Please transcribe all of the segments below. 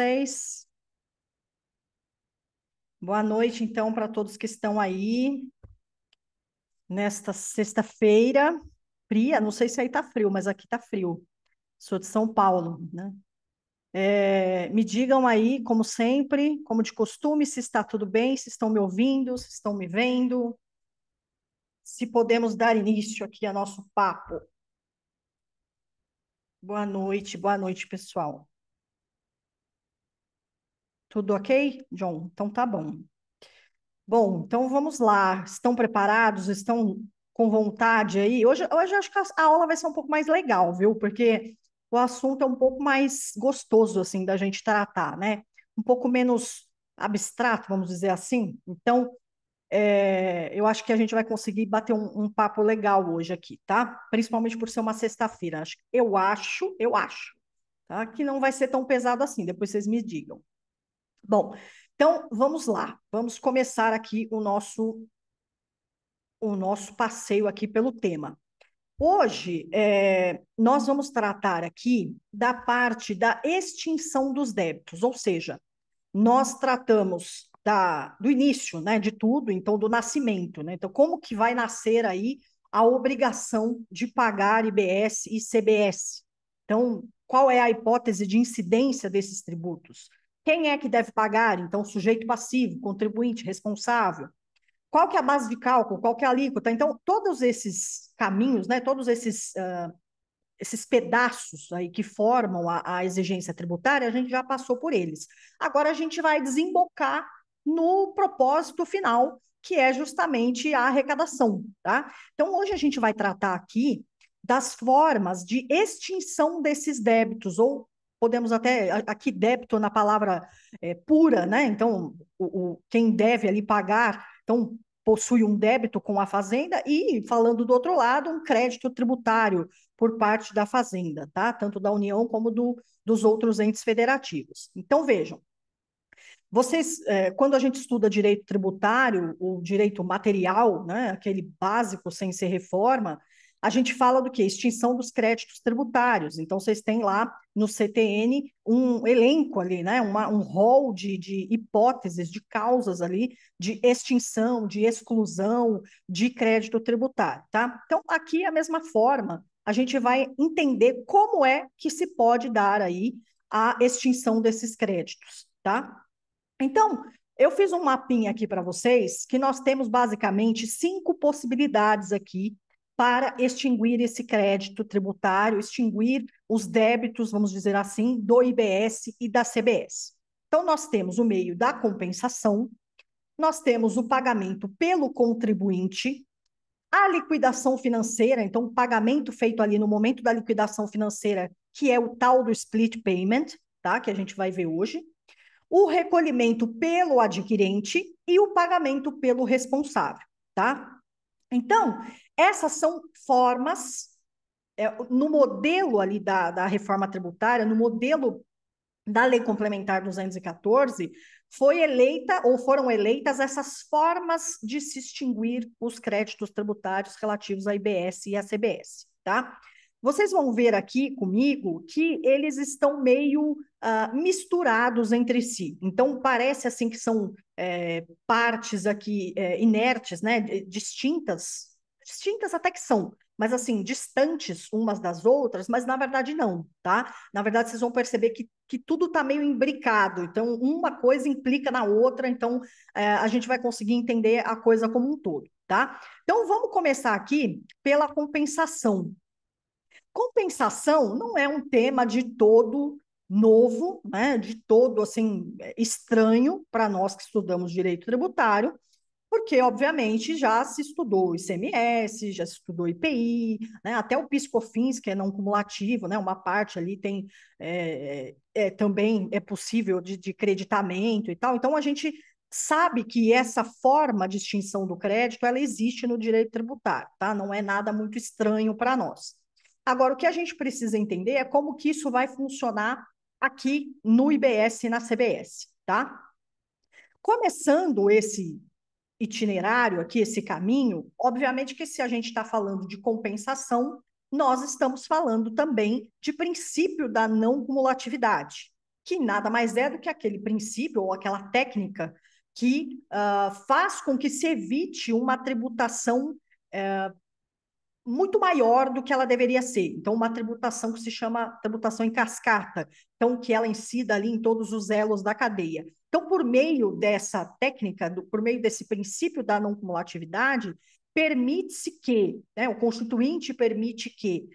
vocês? Boa noite, então, para todos que estão aí nesta sexta-feira fria. Não sei se aí tá frio, mas aqui tá frio. Sou de São Paulo, né? Me digam aí, como sempre, como de costume, se está tudo bem, se estão me ouvindo, se estão me vendo, se podemos dar início aqui ao nosso papo. Boa noite, pessoal. Tudo ok, John? Então tá bom. Bom, então vamos lá. Estão preparados? Estão com vontade aí? Hoje acho que a aula vai ser um pouco mais legal, viu? Porque o assunto é um pouco mais gostoso, assim, da gente tratar, né? Um pouco menos abstrato, vamos dizer assim. Então, eu acho que a gente vai conseguir bater um papo legal hoje aqui, tá? Principalmente por ser uma sexta-feira. Eu acho, tá? Que não vai ser tão pesado assim. Depois vocês me digam. Bom, então vamos lá. Vamos começar aqui o nosso passeio aqui pelo tema. Hoje, nós vamos tratar aqui da parte da extinção dos débitos, ou seja, nós tratamos do início, né, de tudo, então do nascimento, né? Então, como que vai nascer aí a obrigação de pagar IBS e CBS? Então, qual é a hipótese de incidência desses tributos? Quem é que deve pagar? Então, sujeito passivo, contribuinte, responsável. Qual que é a base de cálculo? Qual que é a alíquota? Então, todos esses caminhos, né, todos esses pedaços aí que formam a exigência tributária, a gente já passou por eles. Agora a gente vai desembocar no propósito final, que é justamente a arrecadação, tá? Então, hoje a gente vai tratar aqui das formas de extinção desses débitos, ou podemos até, aqui débito na palavra pura, né? Então, quem deve ali pagar, então, possui um débito com a fazenda e, falando do outro lado, um crédito tributário por parte da fazenda, tá? Tanto da União como dos outros entes federativos. Então, vejam, vocês, quando a gente estuda direito tributário, o direito material, né, aquele básico sem ser reforma, a gente fala do quê? Extinção dos créditos tributários. Então, vocês têm lá no CTN um elenco ali, né, um rol de hipóteses, de causas ali, de extinção, de exclusão de crédito tributário, tá? Então, aqui, a mesma forma, a gente vai entender como é que se pode dar aí a extinção desses créditos, tá? Então, eu fiz um mapinha aqui para vocês, que nós temos basicamente 5 possibilidades aqui para extinguir esse crédito tributário, extinguir os débitos, vamos dizer assim, do IBS e da CBS. Então, nós temos o meio da compensação, nós temos o pagamento pelo contribuinte, a liquidação financeira, então, o pagamento feito ali no momento da liquidação financeira, que é o tal do split payment, tá? Que a gente vai ver hoje, o recolhimento pelo adquirente e o pagamento pelo responsável, tá? Então, essas são formas, no modelo ali da reforma tributária, no modelo da Lei Complementar 214, foi eleita ou foram eleitas essas formas de se extinguir os créditos tributários relativos à IBS e à CBS, tá? Vocês vão ver aqui comigo que eles estão meio misturados entre si. Então, parece assim que são partes aqui inertes, né, distintas até que são, mas assim, distantes umas das outras, mas na verdade não, tá? Na verdade, vocês vão perceber que tudo está meio imbricado, então uma coisa implica na outra, então a gente vai conseguir entender a coisa como um todo, tá? Então, vamos começar aqui pela compensação. Compensação não é um tema de todo novo, né, de todo assim estranho para nós que estudamos direito tributário, porque obviamente já se estudou o ICMS, já se estudou o IPI, né, até o PIS/COFINS, que é não cumulativo, né, uma parte ali tem também é possível de creditamento e tal. Então a gente sabe que essa forma de extinção do crédito ela existe no direito tributário, tá? Não é nada muito estranho para nós. Agora, o que a gente precisa entender é como que isso vai funcionar aqui no IBS e na CBS, tá? Começando esse itinerário aqui, esse caminho, obviamente que se a gente está falando de compensação, nós estamos falando também de princípio da não cumulatividade, que nada mais é do que aquele princípio ou aquela técnica que faz com que se evite uma tributação muito maior do que ela deveria ser. Então, uma tributação que se chama tributação em cascata, então que ela incida ali em todos os elos da cadeia. Então, por meio dessa técnica, por meio desse princípio da não cumulatividade, permite-se que, né, o constituinte permite que,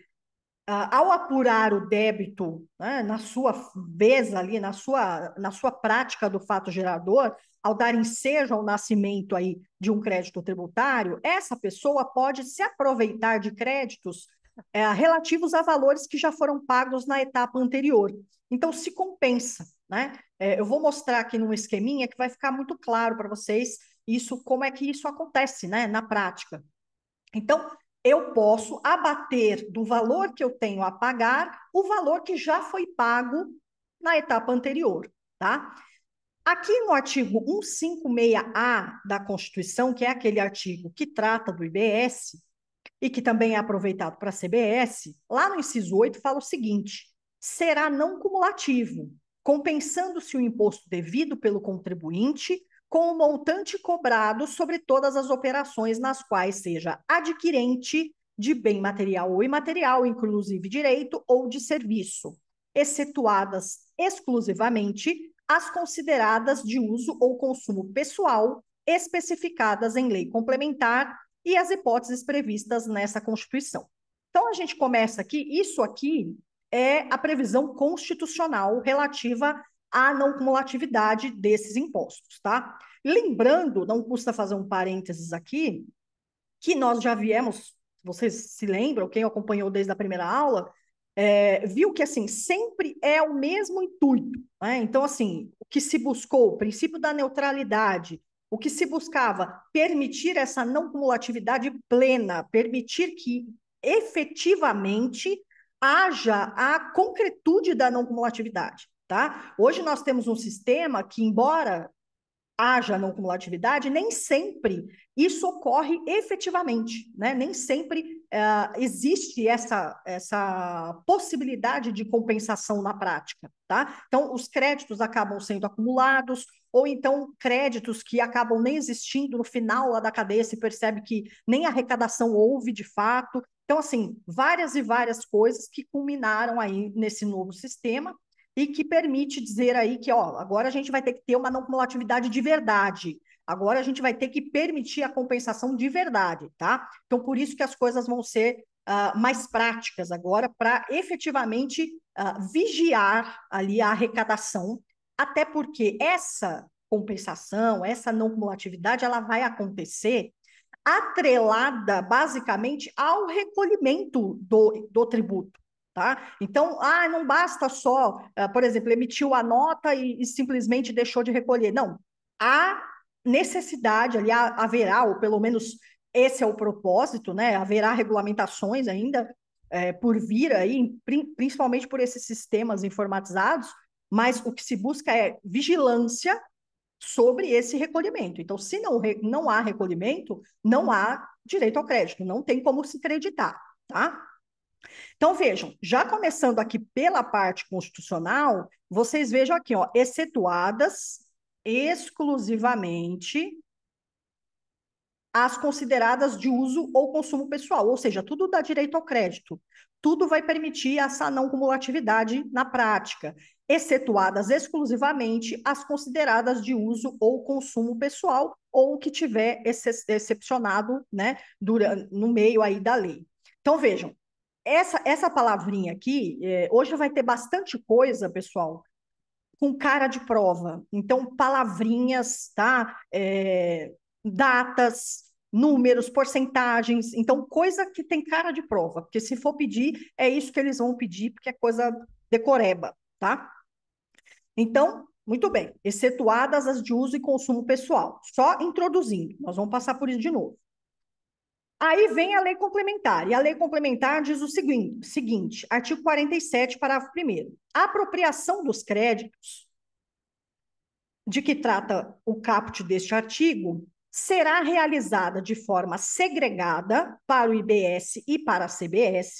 ao apurar o débito, né, na sua vez ali, na sua prática do fato gerador, ao dar ensejo ao nascimento aí de um crédito tributário, essa pessoa pode se aproveitar de créditos relativos a valores que já foram pagos na etapa anterior. Então, se compensa, né? Eu vou mostrar aqui num esqueminha que vai ficar muito claro para vocês isso, como é que isso acontece, né, na prática. Então, eu posso abater do valor que eu tenho a pagar o valor que já foi pago na etapa anterior, tá? Aqui no artigo 156A da Constituição, que é aquele artigo que trata do IBS e que também é aproveitado para a CBS, lá no inciso 8 fala o seguinte: será não cumulativo, compensando-se o imposto devido pelo contribuinte com o montante cobrado sobre todas as operações nas quais seja adquirente de bem material ou imaterial, inclusive direito ou de serviço, excetuadas exclusivamente as consideradas de uso ou consumo pessoal, especificadas em lei complementar e as hipóteses previstas nessa Constituição. Então, a gente começa aqui, isso aqui é a previsão constitucional relativa à não cumulatividade desses impostos, tá? Lembrando, não custa fazer um parênteses aqui, que nós já viemos, vocês se lembram, quem acompanhou desde a primeira aula, viu que, assim, sempre é o mesmo intuito, né? Então, assim, o que se buscou, o princípio da neutralidade, o que se buscava, permitir essa não cumulatividade plena, permitir que efetivamente haja a concretude da não cumulatividade, tá? Hoje nós temos um sistema que, embora haja não cumulatividade, nem sempre isso ocorre efetivamente, né? Nem sempre existe essa possibilidade de compensação na prática, tá? Então, os créditos acabam sendo acumulados, ou então créditos que acabam nem existindo no final lá da cadeia, se percebe que nem arrecadação houve de fato. Então, assim, várias e várias coisas que culminaram aí nesse novo sistema, e que permite dizer aí que, ó, agora a gente vai ter que ter uma não cumulatividade de verdade. Agora a gente vai ter que permitir a compensação de verdade, tá? Então, por isso que as coisas vão ser mais práticas agora, para efetivamente vigiar ali a arrecadação, até porque essa compensação, essa não cumulatividade, ela vai acontecer atrelada, basicamente, ao recolhimento do tributo. Tá? Então, não basta só, por exemplo, emitiu a nota e simplesmente deixou de recolher. Não, há necessidade ali, haverá, ou pelo menos esse é o propósito, né? Haverá regulamentações ainda por vir aí, principalmente por esses sistemas informatizados, mas o que se busca é vigilância sobre esse recolhimento. Então, se não há recolhimento, não há direito ao crédito, não tem como se creditar, tá? Então, vejam, já começando aqui pela parte constitucional, vocês vejam aqui, ó, excetuadas exclusivamente as consideradas de uso ou consumo pessoal, ou seja, tudo dá direito ao crédito, tudo vai permitir essa não cumulatividade na prática, excetuadas exclusivamente as consideradas de uso ou consumo pessoal, ou o que tiver excepcionado, né, no meio aí da lei. Então, vejam, essa palavrinha aqui, hoje vai ter bastante coisa, pessoal, com cara de prova. Então, palavrinhas, tá? Datas, números, porcentagens. Então, coisa que tem cara de prova. Porque se for pedir, é isso que eles vão pedir, porque é coisa decoreba, tá? Então, muito bem. Excetuadas as de uso e consumo pessoal. Só introduzindo. Nós vamos passar por isso de novo. Aí vem a lei complementar, e a lei complementar diz o seguinte, artigo 47, parágrafo 1º. A apropriação dos créditos de que trata o caput deste artigo será realizada de forma segregada para o IBS e para a CBS,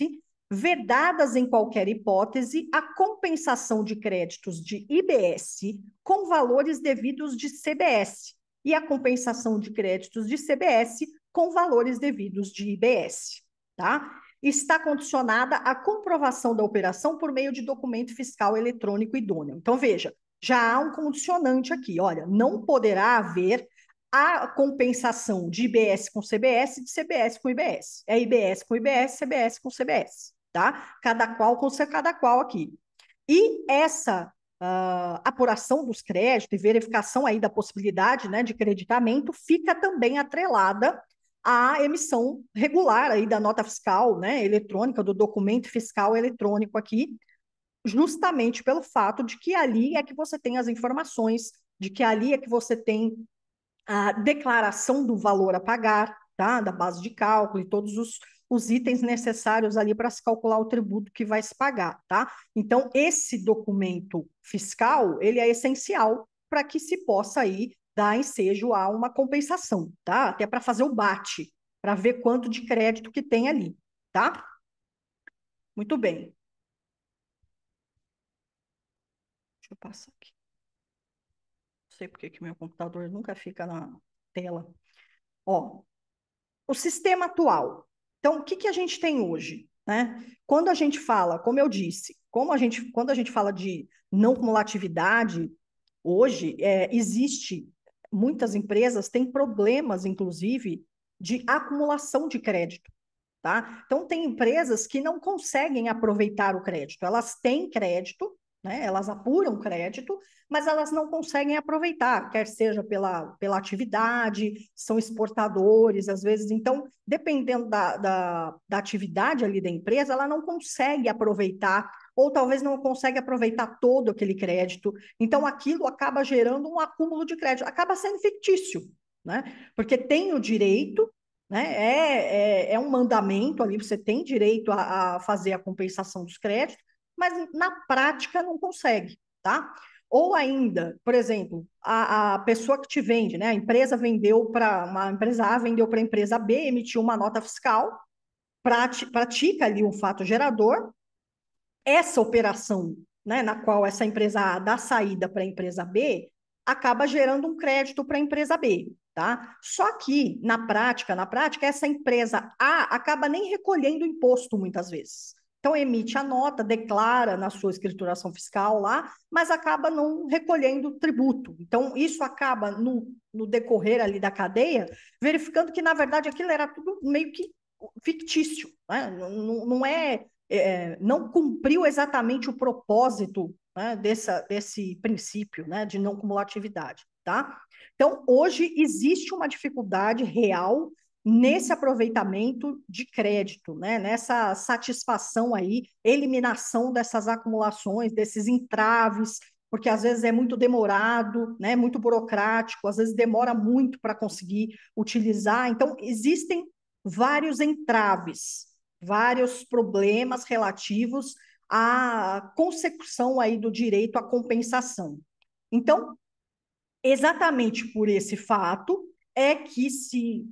vedadas em qualquer hipótese a compensação de créditos de IBS com valores devidos de CBS e a compensação de créditos de CBS com valores devidos de IBS, tá? Está condicionada à comprovação da operação por meio de documento fiscal eletrônico idôneo. Então, veja, já há um condicionante aqui, olha, não poderá haver a compensação de IBS com CBS, de CBS com IBS. É IBS com IBS, CBS com CBS, tá? Cada qual com cada qual aqui. E essa apuração dos créditos e verificação aí da possibilidade, né, de creditamento fica também atrelada à emissão regular aí da nota fiscal, né, eletrônica, do documento fiscal eletrônico aqui, justamente pelo fato de que ali é que você tem as informações, de que ali é que você tem a declaração do valor a pagar, tá? Da base de cálculo e todos os itens necessários ali para se calcular o tributo que vai se pagar, tá? Então, esse documento fiscal, ele é essencial para que se possa aí dar ensejo a uma compensação, tá? Até para fazer o bate, para ver quanto de crédito que tem ali, tá? Muito bem. Deixa eu passar aqui. Não sei por que meu computador nunca fica na tela. Ó, o sistema atual. Então, o que a gente tem hoje, né? Quando a gente fala, como eu disse, quando a gente fala de não cumulatividade, hoje existe, muitas empresas têm problemas, inclusive, de acumulação de crédito, tá? Então, tem empresas que não conseguem aproveitar o crédito. Elas têm crédito, né? Elas apuram crédito, mas elas não conseguem aproveitar, quer seja pela atividade, são exportadores, às vezes. Então, dependendo da atividade ali da empresa, ela não consegue aproveitar, ou talvez não consegue aproveitar todo aquele crédito. Então, aquilo acaba gerando um acúmulo de crédito, acaba sendo fictício, né? Porque tem o direito, né? É um mandamento ali, você tem direito a fazer a compensação dos créditos, mas na prática não consegue, tá? Ou ainda, por exemplo, a pessoa que te vende, né? A empresa vendeu para uma empresa A, vendeu para a empresa B, emitiu uma nota fiscal, pratica ali um fato gerador, essa operação, né, na qual essa empresa A dá saída para a empresa B, acaba gerando um crédito para a empresa B, tá? Só que, na prática, essa empresa A acaba nem recolhendo imposto muitas vezes. Então, emite a nota, declara na sua escrituração fiscal lá, mas acaba não recolhendo tributo. Então, isso acaba, no decorrer ali da cadeia, verificando que, na verdade, aquilo era tudo meio que fictício, né? Não cumpriu exatamente o propósito, né, desse princípio, né, de não cumulatividade, tá? Então, hoje existe uma dificuldade real nesse aproveitamento de crédito, né, nessa satisfação aí, eliminação dessas acumulações, desses entraves, porque às vezes é muito demorado, né, muito burocrático, às vezes demora muito para conseguir utilizar. Então, existem vários entraves, vários problemas relativos à consecução aí do direito à compensação. Então, exatamente por esse fato é que se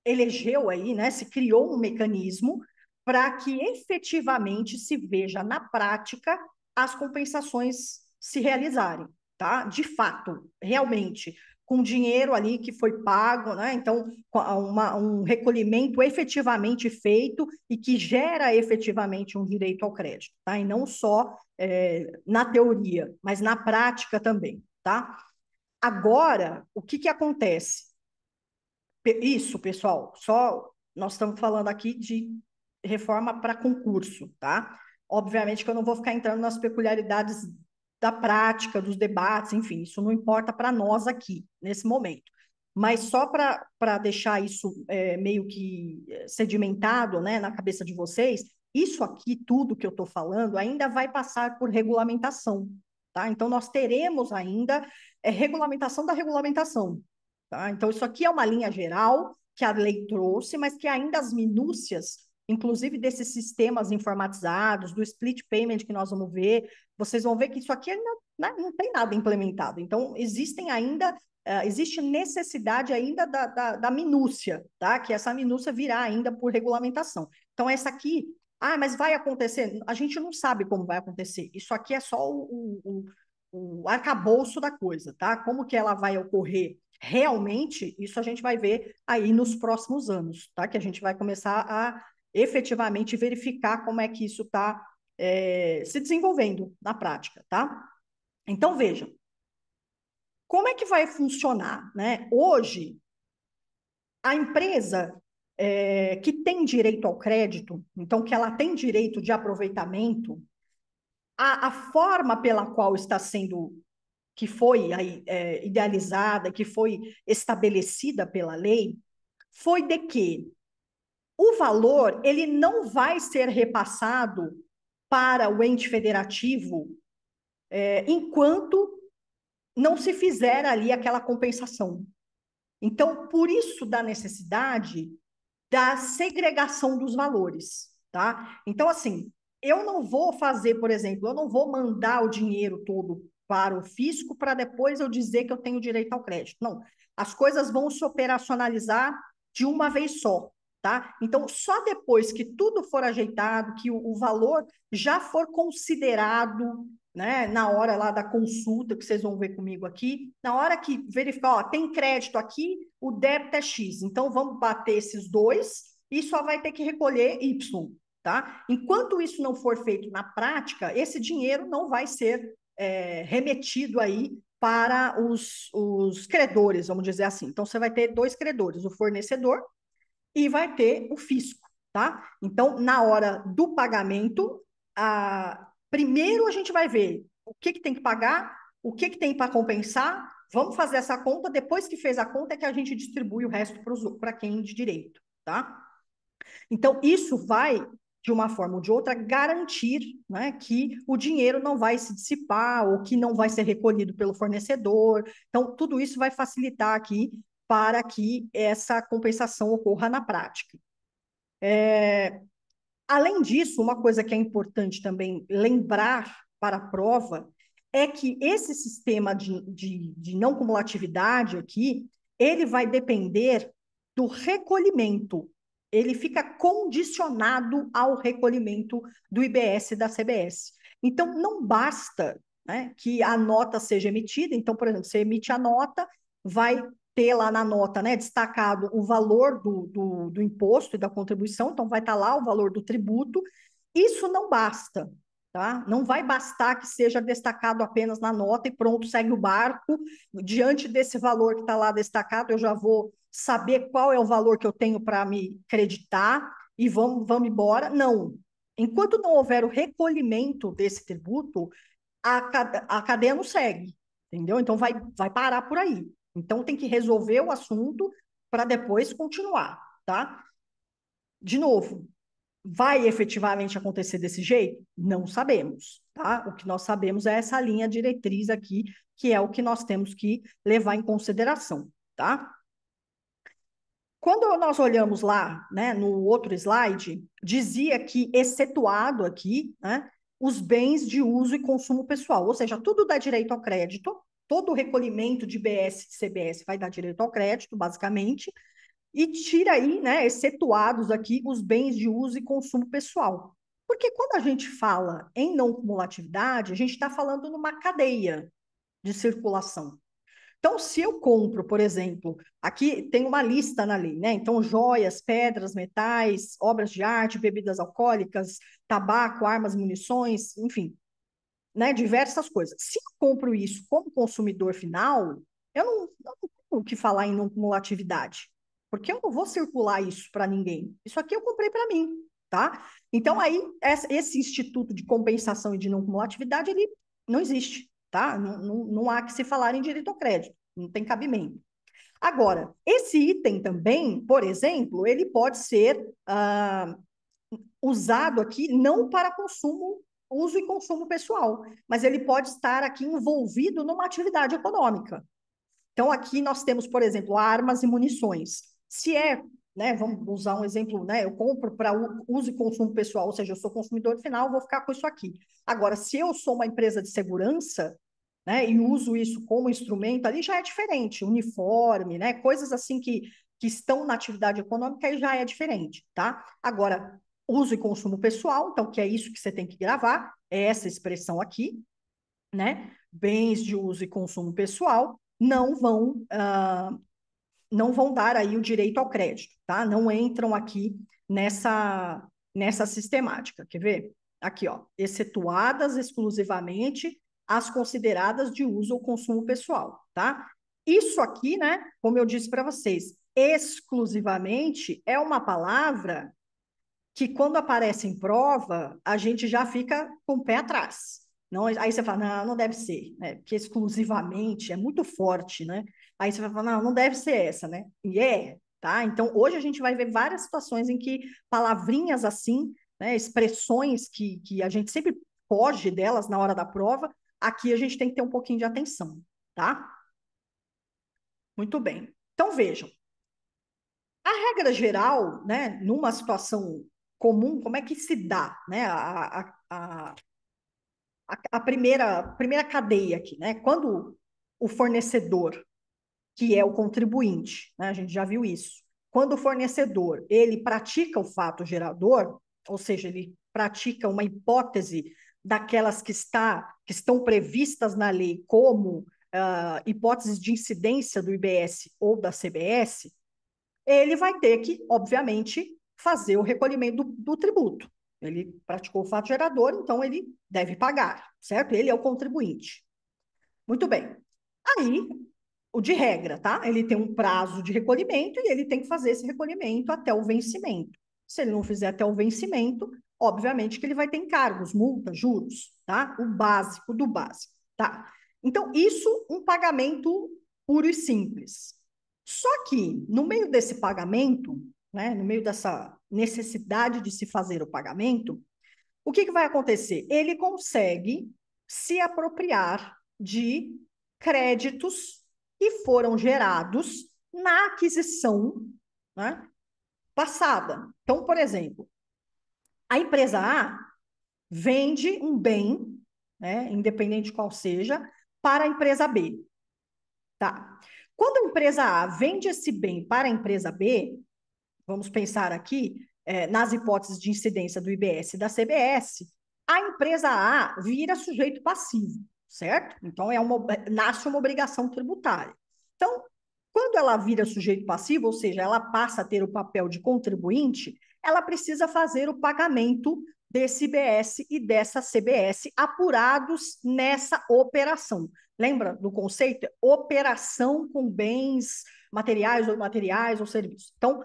elegeu aí, né, se criou um mecanismo para que efetivamente se veja na prática as compensações se realizarem, tá? De fato, realmente, com dinheiro ali que foi pago, né? Então, um recolhimento efetivamente feito e que gera efetivamente um direito ao crédito, tá? E não só na teoria, mas na prática também, tá? Agora, o que acontece? Isso, pessoal, só nós estamos falando aqui de reforma para concurso, tá? Obviamente que eu não vou ficar entrando nas peculiaridades da prática, dos debates, enfim, isso não importa para nós aqui, nesse momento. Mas só para deixar isso meio que sedimentado, né, na cabeça de vocês, isso aqui, tudo que eu estou falando, ainda vai passar por regulamentação, tá? Então, nós teremos ainda regulamentação da regulamentação, tá? Então, isso aqui é uma linha geral que a lei trouxe, mas que ainda as minúcias, inclusive desses sistemas informatizados, do split payment que nós vamos ver, vocês vão ver que isso aqui ainda, né, não tem nada implementado. Então, existe necessidade ainda da minúcia, tá? Que essa minúcia virá ainda por regulamentação. Então, essa aqui Ah, mas vai acontecer? A gente não sabe como vai acontecer. Isso aqui é só o arcabouço da coisa, tá? Como que ela vai ocorrer realmente, isso a gente vai ver aí nos próximos anos, tá? Que a gente vai começar a efetivamente verificar como é que isso está se desenvolvendo na prática, tá? Então, veja, como é que vai funcionar, né? Hoje, a empresa que tem direito ao crédito, então que ela tem direito de aproveitamento, a forma pela qual está sendo, que foi aí, idealizada, que foi estabelecida pela lei, foi de que o valor ele não vai ser repassado para o ente federativo enquanto não se fizer ali aquela compensação. Então, por isso da necessidade da segregação dos valores, tá? Então, assim, eu não vou fazer, por exemplo, eu não vou mandar o dinheiro todo para o fisco para depois eu dizer que eu tenho direito ao crédito. Não, as coisas vão se operacionalizar de uma vez só, tá? Então, só depois que tudo for ajeitado, que o valor já for considerado, né, na hora lá da consulta, que vocês vão ver comigo aqui, na hora que verificar, ó, tem crédito aqui, o débito é X, então vamos bater esses dois e só vai ter que recolher Y, tá? Enquanto isso não for feito na prática, esse dinheiro não vai ser remetido aí para os credores, vamos dizer assim. Então, você vai ter dois credores, o fornecedor e vai ter o fisco, tá? Então, na hora do pagamento, primeiro a gente vai ver o que tem que pagar, o que tem para compensar, vamos fazer essa conta, depois que fez a conta é que a gente distribui o resto para quem de direito, tá? Então, isso vai, de uma forma ou de outra, garantir, né, que o dinheiro não vai se dissipar ou que não vai ser recolhido pelo fornecedor. Então, tudo isso vai facilitar aqui para que essa compensação ocorra na prática. Além disso, uma coisa que é importante também lembrar para a prova é que esse sistema de não cumulatividade aqui, ele vai depender do recolhimento. Ele fica condicionado ao recolhimento do IBS e da CBS. Então, não basta, né, que a nota seja emitida. Então, por exemplo, você emite a nota, vai ter lá na nota, né, destacado o valor do imposto e da contribuição, então vai estar lá o valor do tributo. Isso não basta, tá? Não vai bastar que seja destacado apenas na nota e pronto, segue o barco. Diante desse valor que está lá destacado, eu já vou saber qual é o valor que eu tenho para me creditar e vamos embora. Não. Enquanto não houver o recolhimento desse tributo, a cadeia não segue, entendeu? Então vai parar por aí. Então tem que resolver o assunto para depois continuar, tá? De novo, vai efetivamente acontecer desse jeito? Não sabemos, tá? O que nós sabemos é essa linha diretriz aqui, que é o que nós temos que levar em consideração, tá? Quando nós olhamos lá, né, no outro slide, dizia que, excetuado aqui, né, os bens de uso e consumo pessoal, ou seja, tudo dá direito ao crédito, todo o recolhimento de BS e CBS vai dar direito ao crédito, basicamente, e tira aí, né, excetuados aqui, os bens de uso e consumo pessoal. Porque quando a gente fala em não cumulatividade, a gente está falando numa cadeia de circulação. Então, se eu compro, por exemplo, aqui tem uma lista na lei, né? Então, joias, pedras, metais, obras de arte, bebidas alcoólicas, tabaco, armas, munições, enfim, né? Diversas coisas. Se eu compro isso como consumidor final, eu não tenho o que falar em não cumulatividade, porque eu não vou circular isso para ninguém. Isso aqui eu comprei para mim, tá? Então, aí, esse instituto de compensação e de não cumulatividade, ele não existe, tá? Não há que se falar em direito ao crédito, não tem cabimento. Agora, esse item também, por exemplo, ele pode ser usado aqui não para consumo, uso e consumo pessoal, mas ele pode estar aqui envolvido numa atividade econômica. Então, aqui nós temos, por exemplo, armas e munições. Se é, né, vamos usar um exemplo, né, eu compro para uso e consumo pessoal, ou seja, eu sou consumidor final, vou ficar com isso aqui. Agora, se eu sou uma empresa de segurança, né, e uso isso como instrumento, ali já é diferente, uniforme, né, coisas assim que estão na atividade econômica, aí já é diferente, tá? Agora, uso e consumo pessoal, então, que é isso que você tem que gravar, é essa expressão aqui, né? Bens de uso e consumo pessoal não vão dar aí o direito ao crédito, tá? Não entram aqui nessa sistemática. Quer ver? Aqui, ó, excetuadas exclusivamente as consideradas de uso ou consumo pessoal, tá? Isso aqui, né, como eu disse para vocês, exclusivamente é uma palavra que quando aparece em prova, a gente já fica com o pé atrás. Não, aí você fala, não, não deve ser, né? Porque exclusivamente é muito forte, né? Aí você vai falar, não, não deve ser essa, né? E é, tá? Então, hoje a gente vai ver várias situações em que palavrinhas assim, né, expressões que a gente sempre foge delas na hora da prova, aqui a gente tem que ter um pouquinho de atenção, tá? Muito bem. Então, vejam, a regra geral, né, numa situação comum, como é que se dá, né, a primeira cadeia aqui, né? Quando o fornecedor, que é o contribuinte, né, a gente já viu isso, quando o fornecedor, ele pratica o fato gerador, ou seja, ele pratica uma hipótese daquelas que estão previstas na lei como hipóteses de incidência do IBS ou da CBS, ele vai ter que, obviamente, fazer o recolhimento do tributo. Ele praticou o fato gerador, então ele deve pagar, certo? Ele é o contribuinte. Muito bem. Aí, o de regra, tá? Ele tem um prazo de recolhimento e ele tem que fazer esse recolhimento até o vencimento. Se ele não fizer até o vencimento, obviamente que ele vai ter encargos, multas, juros, tá? O básico do básico, tá? Então, isso um pagamento puro e simples. Só que, no meio desse pagamento, né, no meio dessa necessidade de se fazer o pagamento, o que vai acontecer? Ele consegue se apropriar de créditos que foram gerados na aquisição, né, passada. Então, por exemplo, a empresa A vende um bem, né, independente qual seja, para a empresa B. Tá. Quando a empresa A vende esse bem para a empresa B, vamos pensar aqui nas hipóteses de incidência do IBS e da CBS, a empresa A vira sujeito passivo, certo? Então, nasce uma obrigação tributária. Então, quando ela vira sujeito passivo, ou seja, ela passa a ter o papel de contribuinte, ela precisa fazer o pagamento desse IBS e dessa CBS apurados nessa operação. Lembra do conceito? Operação com bens materiais ou imateriais ou serviços. Então,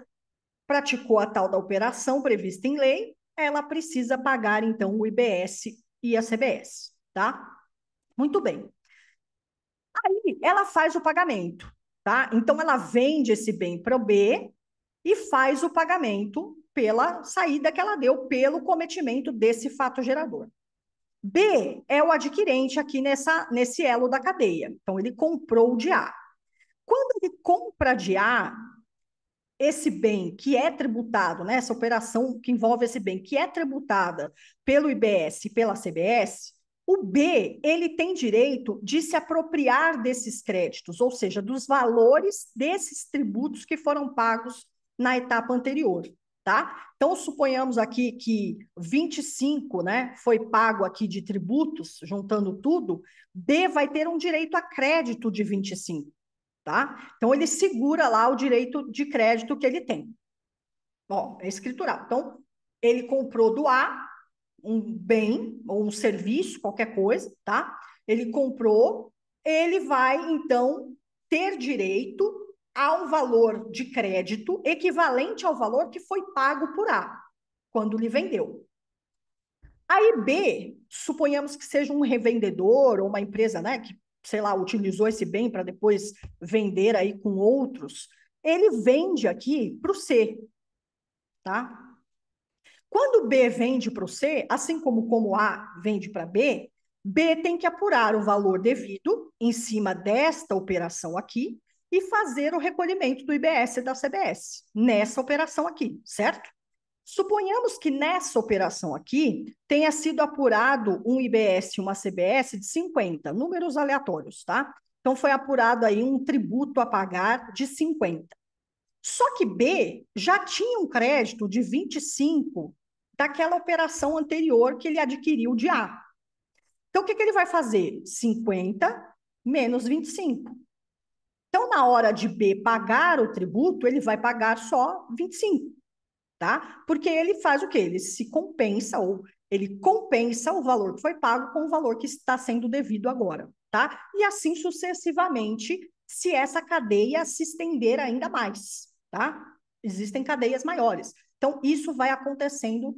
praticou a tal da operação prevista em lei, ela precisa pagar, então, o IBS e a CBS, tá? Muito bem. Aí, ela faz o pagamento, tá? Então, ela vende esse bem para o B e faz o pagamento pela saída que ela deu, pelo cometimento desse fato gerador. B é o adquirente aqui nesse elo da cadeia. Então, ele comprou de A. Quando ele compra de A, esse bem que é tributado, né, essa operação que envolve esse bem, que é tributada pelo IBS e pela CBS, o B, ele tem direito de se apropriar desses créditos, ou seja, dos valores desses tributos que foram pagos na etapa anterior, tá? Então, suponhamos aqui que 25, né, foi pago aqui de tributos, juntando tudo, B vai ter um direito a crédito de 25. Tá? Então, ele segura lá o direito de crédito que ele tem. Ó, é escritural. Então, ele comprou do A um bem ou um serviço, qualquer coisa, tá? Ele comprou, ele vai, então, ter direito a um valor de crédito equivalente ao valor que foi pago por A, quando lhe vendeu. Aí B, suponhamos que seja um revendedor ou uma empresa, né, que, sei lá, utilizou esse bem para depois vender aí com outros, ele vende aqui para o C, tá? Quando B vende para o C, assim como A vende para B, B tem que apurar o valor devido em cima desta operação aqui e fazer o recolhimento do IBS e da CBS nessa operação aqui, certo? Suponhamos que nessa operação aqui tenha sido apurado um IBS e uma CBS de 50, números aleatórios, tá? Então foi apurado aí um tributo a pagar de 50. Só que B já tinha um crédito de 25 daquela operação anterior que ele adquiriu de A. Então, o que ele vai fazer? 50 menos 25. Então, na hora de B pagar o tributo, ele vai pagar só 25, tá? Porque ele faz o quê? Ele se compensa, ou ele compensa o valor que foi pago com o valor que está sendo devido agora, tá? E assim sucessivamente, se essa cadeia se estender ainda mais, tá? Existem cadeias maiores. Então, isso vai acontecendo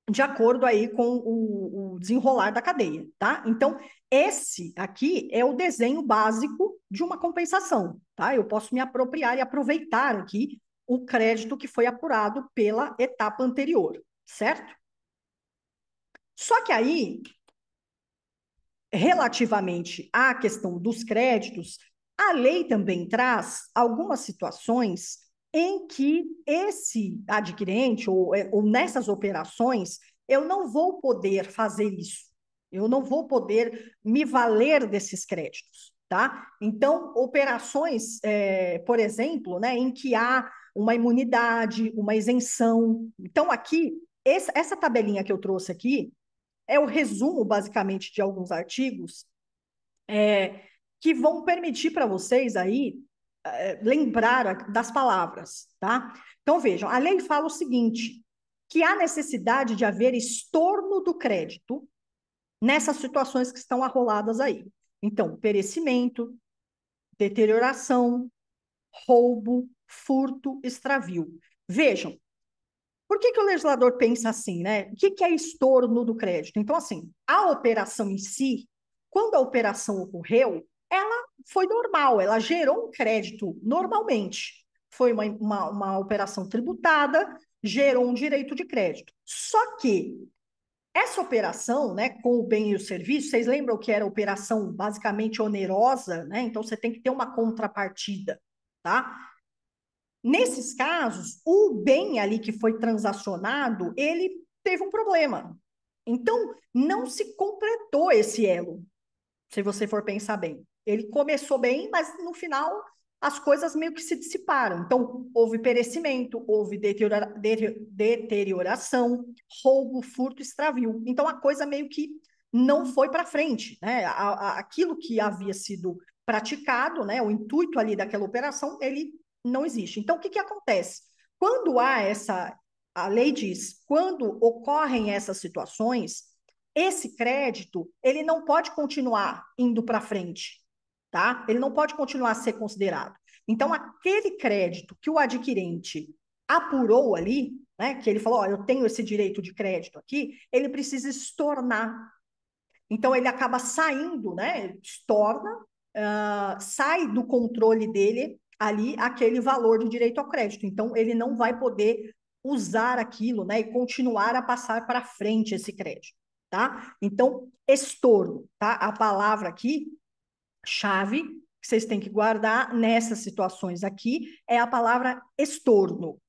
de acordo aí com o desenrolar da cadeia, tá? Então, esse aqui é o desenho básico de uma compensação, tá? Eu posso me apropriar e aproveitar aqui o crédito que foi apurado pela etapa anterior, certo? Só que aí, relativamente à questão dos créditos, a lei também traz algumas situações em que esse adquirente, ou nessas operações, eu não vou poder fazer isso. Eu não vou poder me valer desses créditos, tá? Então, operações, por exemplo, né, em que há uma imunidade, uma isenção. Então, aqui, essa tabelinha que eu trouxe aqui, é o resumo, basicamente, de alguns artigos que vão permitir para vocês aí lembrar das palavras, tá? Então, vejam, a lei fala o seguinte, que há necessidade de haver estorno do crédito nessas situações que estão arroladas aí. Então, perecimento, deterioração, roubo, furto, extravio. Vejam, por que o legislador pensa assim, né? O que é estorno do crédito? Então, assim, a operação em si, quando a operação ocorreu, ela foi normal, ela gerou um crédito normalmente. Foi uma operação tributada, gerou um direito de crédito. Só que essa operação, né, com o bem e o serviço, vocês lembram que era operação basicamente onerosa, né? Então, você tem que ter uma contrapartida, tá? Nesses casos, o bem ali que foi transacionado, ele teve um problema. Então, não se completou esse elo, se você for pensar bem. Ele começou bem, mas no final as coisas meio que se dissiparam. Então, houve perecimento, houve deterioração, roubo, furto, extravio. Então, a coisa meio que não foi para frente, né? Aquilo que havia sido praticado, né? O intuito ali daquela operação, ele não existe. Então, o que acontece? Quando há a lei diz, quando ocorrem essas situações, esse crédito, ele não pode continuar indo para frente, tá? Ele não pode continuar a ser considerado. Então, aquele crédito que o adquirente apurou ali, né, que ele falou, ó, eu tenho esse direito de crédito aqui, ele precisa estornar. Então, ele acaba saindo, né, estorna, sai do controle dele ali aquele valor de direito ao crédito. Então, ele não vai poder usar aquilo, né, e continuar a passar para frente esse crédito, tá? Então, estorno, tá? A palavra aqui, chave, que vocês têm que guardar nessas situações aqui, é a palavra estorno.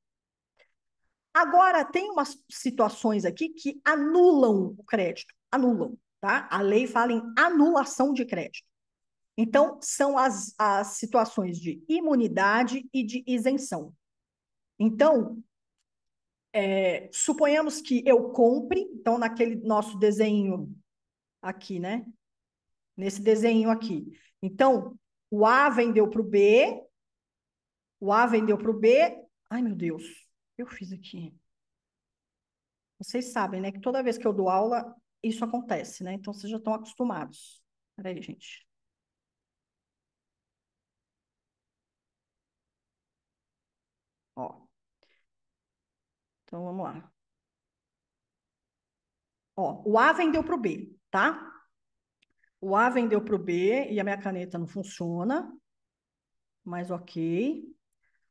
Agora, tem umas situações aqui que anulam o crédito, anulam, tá? A lei fala em anulação de crédito. Então, são as situações de imunidade e de isenção. Então, suponhamos que eu compre, então, naquele nosso desenho aqui, né? Nesse desenho aqui. Então, o A vendeu para o B, o A vendeu para o B. Ai, meu Deus, eu fiz aqui. Vocês sabem, né, que toda vez que eu dou aula, isso acontece, né? Então, vocês já estão acostumados. Peraí, gente. Ó, então, vamos lá. Ó, o A vendeu para o B, tá? O A vendeu para o B e a minha caneta não funciona, mas ok.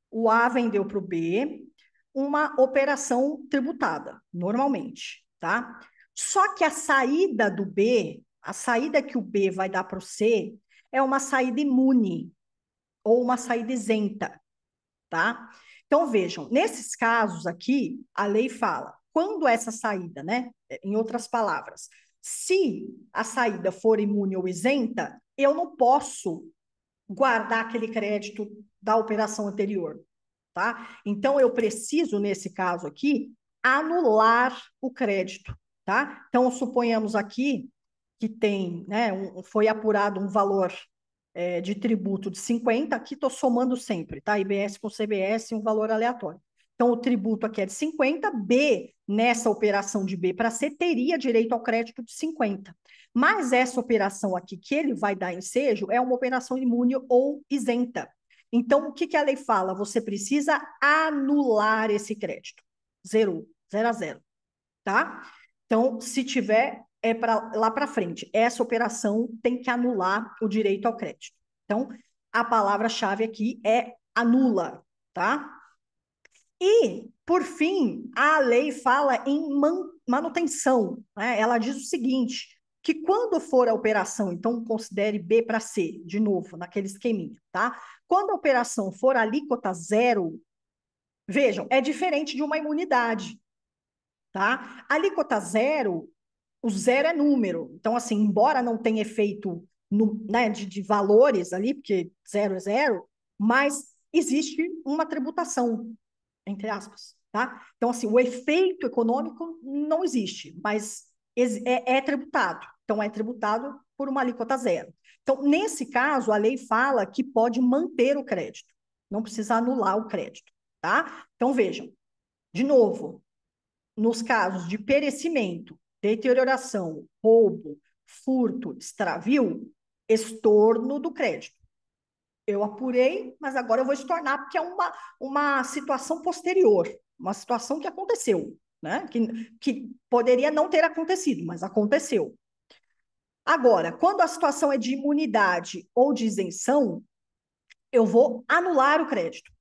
O A vendeu para o B uma operação tributada, normalmente, tá? Só que a saída do B, a saída que o B vai dar para o C, é uma saída imune ou uma saída isenta, tá? Então vejam, nesses casos aqui, a lei fala, quando essa saída, né, em outras palavras, se a saída for imune ou isenta, eu não posso guardar aquele crédito da operação anterior, tá? Então, eu preciso, nesse caso aqui, anular o crédito, tá? Então, suponhamos aqui que tem, né, foi apurado um valor de tributo de 50, aqui estou somando sempre, tá? IBS com CBS, um valor aleatório. Então, o tributo aqui é de 50, B, nessa operação de B para C, teria direito ao crédito de 50. Mas essa operação aqui que ele vai dar ensejo é uma operação imune ou isenta. Então, o que a lei fala? Você precisa anular esse crédito. Zero a zero, tá? Então, se tiver, é para lá para frente. Essa operação tem que anular o direito ao crédito. Então, a palavra-chave aqui é anula, tá? E, por fim, a lei fala em manutenção, né? Ela diz o seguinte, que quando for a operação, então considere B para C, de novo, naquele esqueminha, tá? Quando a operação for alíquota zero, vejam, é diferente de uma imunidade, tá? Alíquota zero, o zero é número. Então, assim, embora não tenha efeito né, de valores ali, porque zero é zero, mas existe uma tributação, entre aspas, tá? Então, assim, o efeito econômico não existe, mas é tributado. Então, é tributado por uma alíquota zero. Então, nesse caso, a lei fala que pode manter o crédito, não precisa anular o crédito, tá? Então, vejam, de novo, nos casos de perecimento, deterioração, roubo, furto, extravio, estorno do crédito. Eu apurei, mas agora eu vou estornar porque é uma situação posterior, uma situação que aconteceu, né? Que poderia não ter acontecido, mas aconteceu. Agora, quando a situação é de imunidade ou de isenção, eu vou anular o crédito.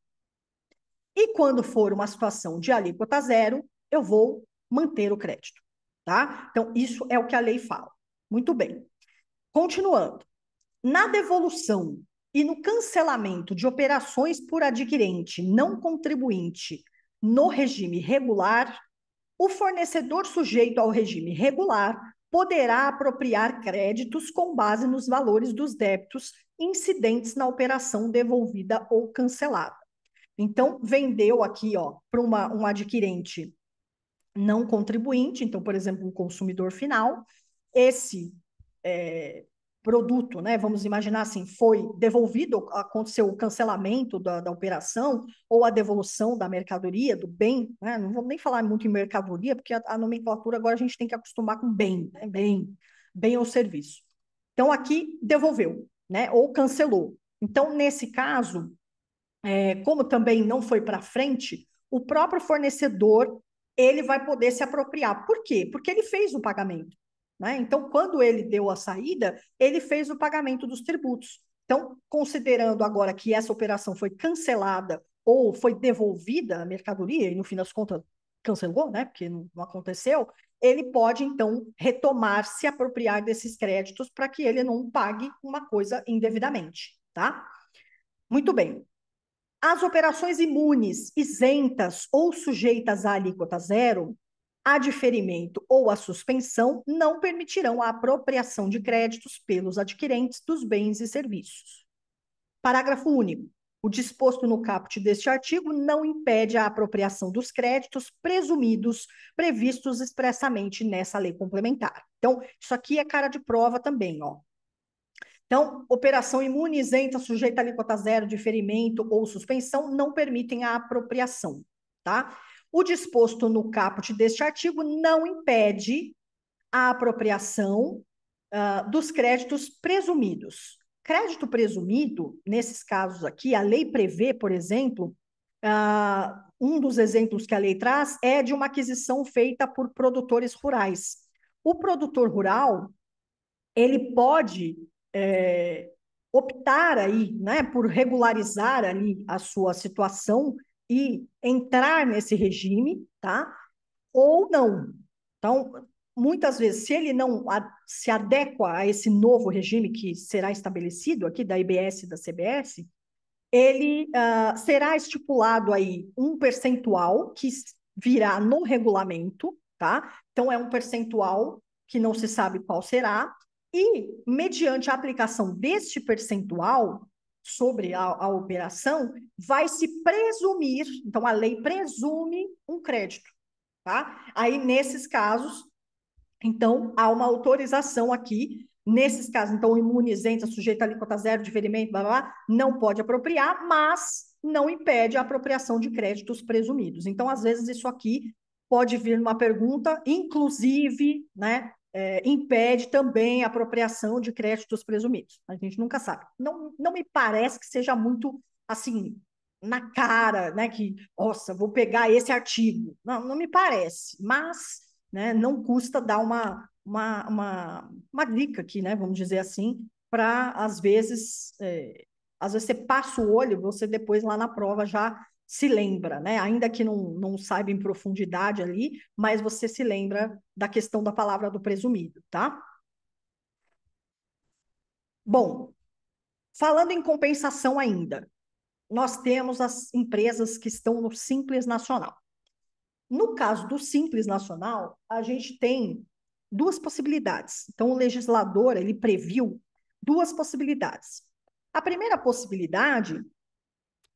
E quando for uma situação de alíquota zero, eu vou manter o crédito, tá? Então, isso é o que a lei fala. Muito bem. Continuando. Na devolução e no cancelamento de operações por adquirente não contribuinte no regime regular, o fornecedor sujeito ao regime regular poderá apropriar créditos com base nos valores dos débitos incidentes na operação devolvida ou cancelada. Então, vendeu aqui, ó, para um adquirente não contribuinte, então, por exemplo, um consumidor final, esse produto, né, vamos imaginar assim, foi devolvido, aconteceu o cancelamento da operação ou a devolução da mercadoria, do bem, né, não vamos nem falar muito em mercadoria, porque a nomenclatura agora a gente tem que acostumar com bem, né, bem ou serviço. Então, aqui devolveu, né, ou cancelou. Então, nesse caso, como também não foi para frente, o próprio fornecedor ele vai poder se apropriar. Por quê? Porque ele fez o pagamento, né? Então, quando ele deu a saída, ele fez o pagamento dos tributos. Então, considerando agora que essa operação foi cancelada ou foi devolvida a mercadoria, e no fim das contas cancelou, né? Porque não aconteceu, ele pode, então, retomar, se apropriar desses créditos para que ele não pague uma coisa indevidamente, tá? Muito bem. As operações imunes, isentas ou sujeitas à alíquota zero, a diferimento ou a suspensão, não permitirão a apropriação de créditos pelos adquirentes dos bens e serviços. Parágrafo único. O disposto no caput deste artigo não impede a apropriação dos créditos presumidos previstos expressamente nessa lei complementar. Então, isso aqui é cara de prova também, ó. Então, operação imune, isenta, sujeita a alíquota zero, diferimento ou suspensão não permitem a apropriação, tá? O disposto no caput deste artigo não impede a apropriação dos créditos presumidos. Crédito presumido, nesses casos aqui, a lei prevê, por exemplo, um dos exemplos que a lei traz é de uma aquisição feita por produtores rurais. O produtor rural, ele pode optar aí, né, por regularizar ali a sua situação e entrar nesse regime, tá? Ou não. Então, muitas vezes, se ele não se adequa a esse novo regime que será estabelecido aqui da IBS e da CBS, ele será estipulado aí um percentual que virá no regulamento, tá? Então, é um percentual que não se sabe qual será, e, mediante a aplicação deste percentual sobre a operação, vai se presumir, então a lei presume um crédito, tá? Aí, nesses casos, então, há uma autorização aqui. Nesses casos, então, o imunizante sujeito a alíquota zero, diferimento, blá, blá, blá, não pode apropriar, mas não impede a apropriação de créditos presumidos. Então, às vezes, isso aqui pode vir numa pergunta, inclusive, né, impede também a apropriação de créditos presumidos. A gente nunca sabe. Não me parece que seja muito, assim, na cara, né, que, nossa, vou pegar esse artigo. Não me parece, mas, né, não custa dar uma dica aqui, né, vamos dizer assim, para, às vezes você passa o olho, você depois lá na prova já se lembra, né, ainda que não saiba em profundidade ali, mas você se lembra da questão da palavra do presumido, tá? Bom, falando em compensação ainda, nós temos as empresas que estão no Simples Nacional. No caso do Simples Nacional, a gente tem duas possibilidades. Então, o legislador, ele previu duas possibilidades. A primeira possibilidade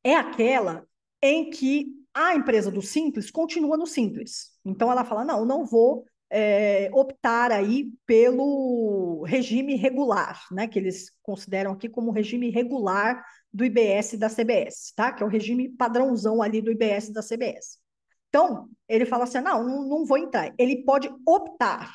é aquela em que a empresa do Simples continua no Simples. Então, ela fala, não vou optar aí pelo regime regular, né, que eles consideram aqui como regime regular do IBS e da CBS, tá? Que é o regime padrãozão ali do IBS e da CBS. Então, ele fala assim, não vou entrar. Ele pode optar,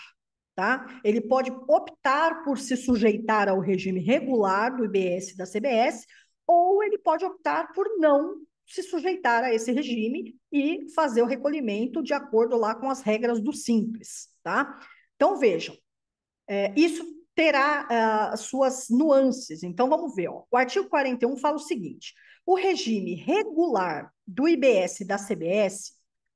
tá? Ele pode optar por se sujeitar ao regime regular do IBS e da CBS, ou ele pode optar por não se sujeitar a esse regime e fazer o recolhimento de acordo lá com as regras do Simples, tá? Então, vejam, isso terá suas nuances. Então, vamos ver. Ó. O artigo 41 fala o seguinte: o regime regular do IBS e da CBS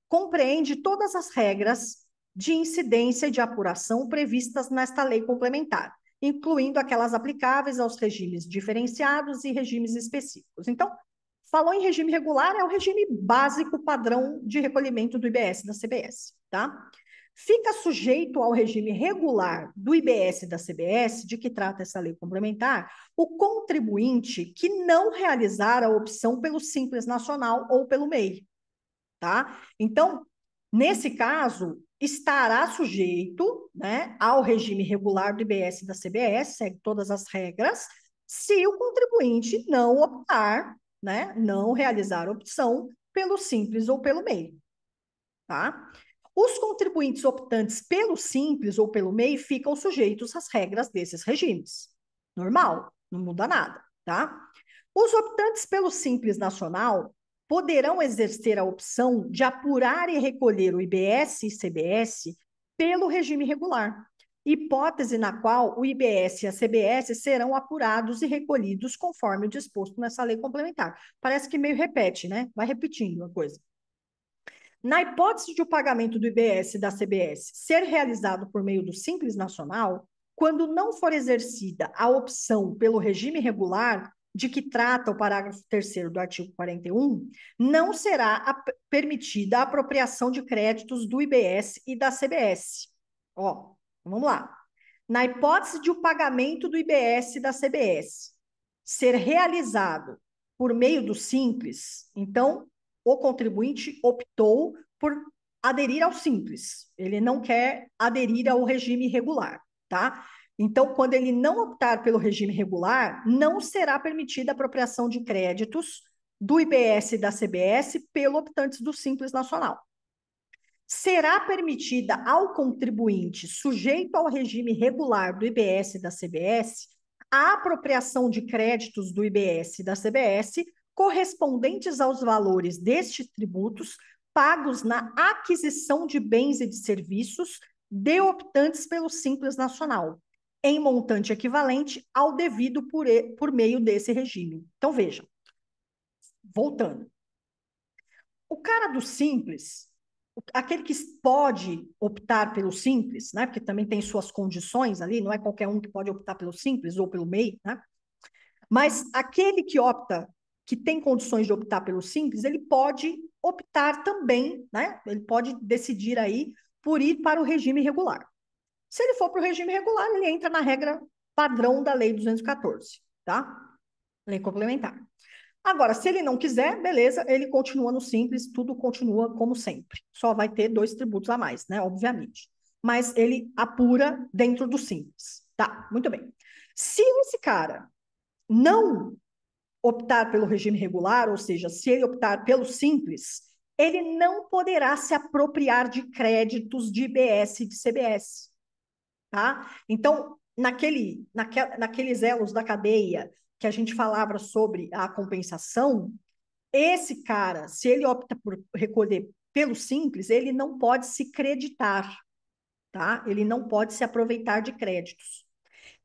compreende todas as regras de incidência e de apuração previstas nesta lei complementar, incluindo aquelas aplicáveis aos regimes diferenciados e regimes específicos. Então, falou em regime regular, é o regime básico padrão de recolhimento do IBS e da CBS, tá? Fica sujeito ao regime regular do IBS e da CBS, de que trata essa lei complementar, o contribuinte que não realizar a opção pelo Simples Nacional ou pelo MEI, tá? Então, nesse caso, estará sujeito, né, ao regime regular do IBS e da CBS, segue todas as regras, se o contribuinte não optar, né, não realizar a opção pelo Simples ou pelo MEI, tá? Os contribuintes optantes pelo Simples ou pelo MEI ficam sujeitos às regras desses regimes. Normal, não muda nada, tá? Os optantes pelo Simples Nacional poderão exercer a opção de apurar e recolher o IBS e CBS pelo regime regular, hipótese na qual o IBS e a CBS serão apurados e recolhidos conforme o disposto nessa lei complementar. Parece que meio repete, né? Vai repetindo a coisa. Na hipótese de o pagamento do IBS e da CBS ser realizado por meio do Simples Nacional, quando não for exercida a opção pelo regime regular, de que trata o parágrafo 3º do artigo 41, não será permitida a apropriação de créditos do IBS e da CBS. Ó, vamos lá. Na hipótese de o pagamento do IBS e da CBS ser realizado por meio do Simples, então o contribuinte optou por aderir ao Simples. Ele não quer aderir ao regime regular, tá? Então, quando ele não optar pelo regime regular, não será permitida a apropriação de créditos do IBS e da CBS pelo optante do Simples Nacional. Será permitida ao contribuinte sujeito ao regime regular do IBS e da CBS a apropriação de créditos do IBS e da CBS correspondentes aos valores destes tributos pagos na aquisição de bens e de serviços de optantes pelo Simples Nacional, em montante equivalente ao devido por meio desse regime. Então, vejam, voltando. O cara do Simples, aquele que pode optar pelo Simples, né? Porque também tem suas condições ali, não é qualquer um que pode optar pelo Simples ou pelo MEI, né? Mas aquele que opta, que tem condições de optar pelo Simples, ele pode optar também, né? Ele pode decidir aí por ir para o regime regular. Se ele for para o regime regular, ele entra na regra padrão da Lei 214, tá? Lei complementar. Agora, se ele não quiser, beleza, ele continua no simples, tudo continua como sempre. Só vai ter 2 tributos a mais, né? Obviamente. Mas ele apura dentro do simples. Tá, muito bem. Se esse cara não optar pelo regime regular, ou seja, se ele optar pelo simples, ele não poderá se apropriar de créditos de IBS e de CBS, tá? Então, naqueles elos da cadeia que a gente falava sobre a compensação, esse cara, se ele opta por recolher pelo simples, ele não pode se creditar, tá? Ele não pode se aproveitar de créditos.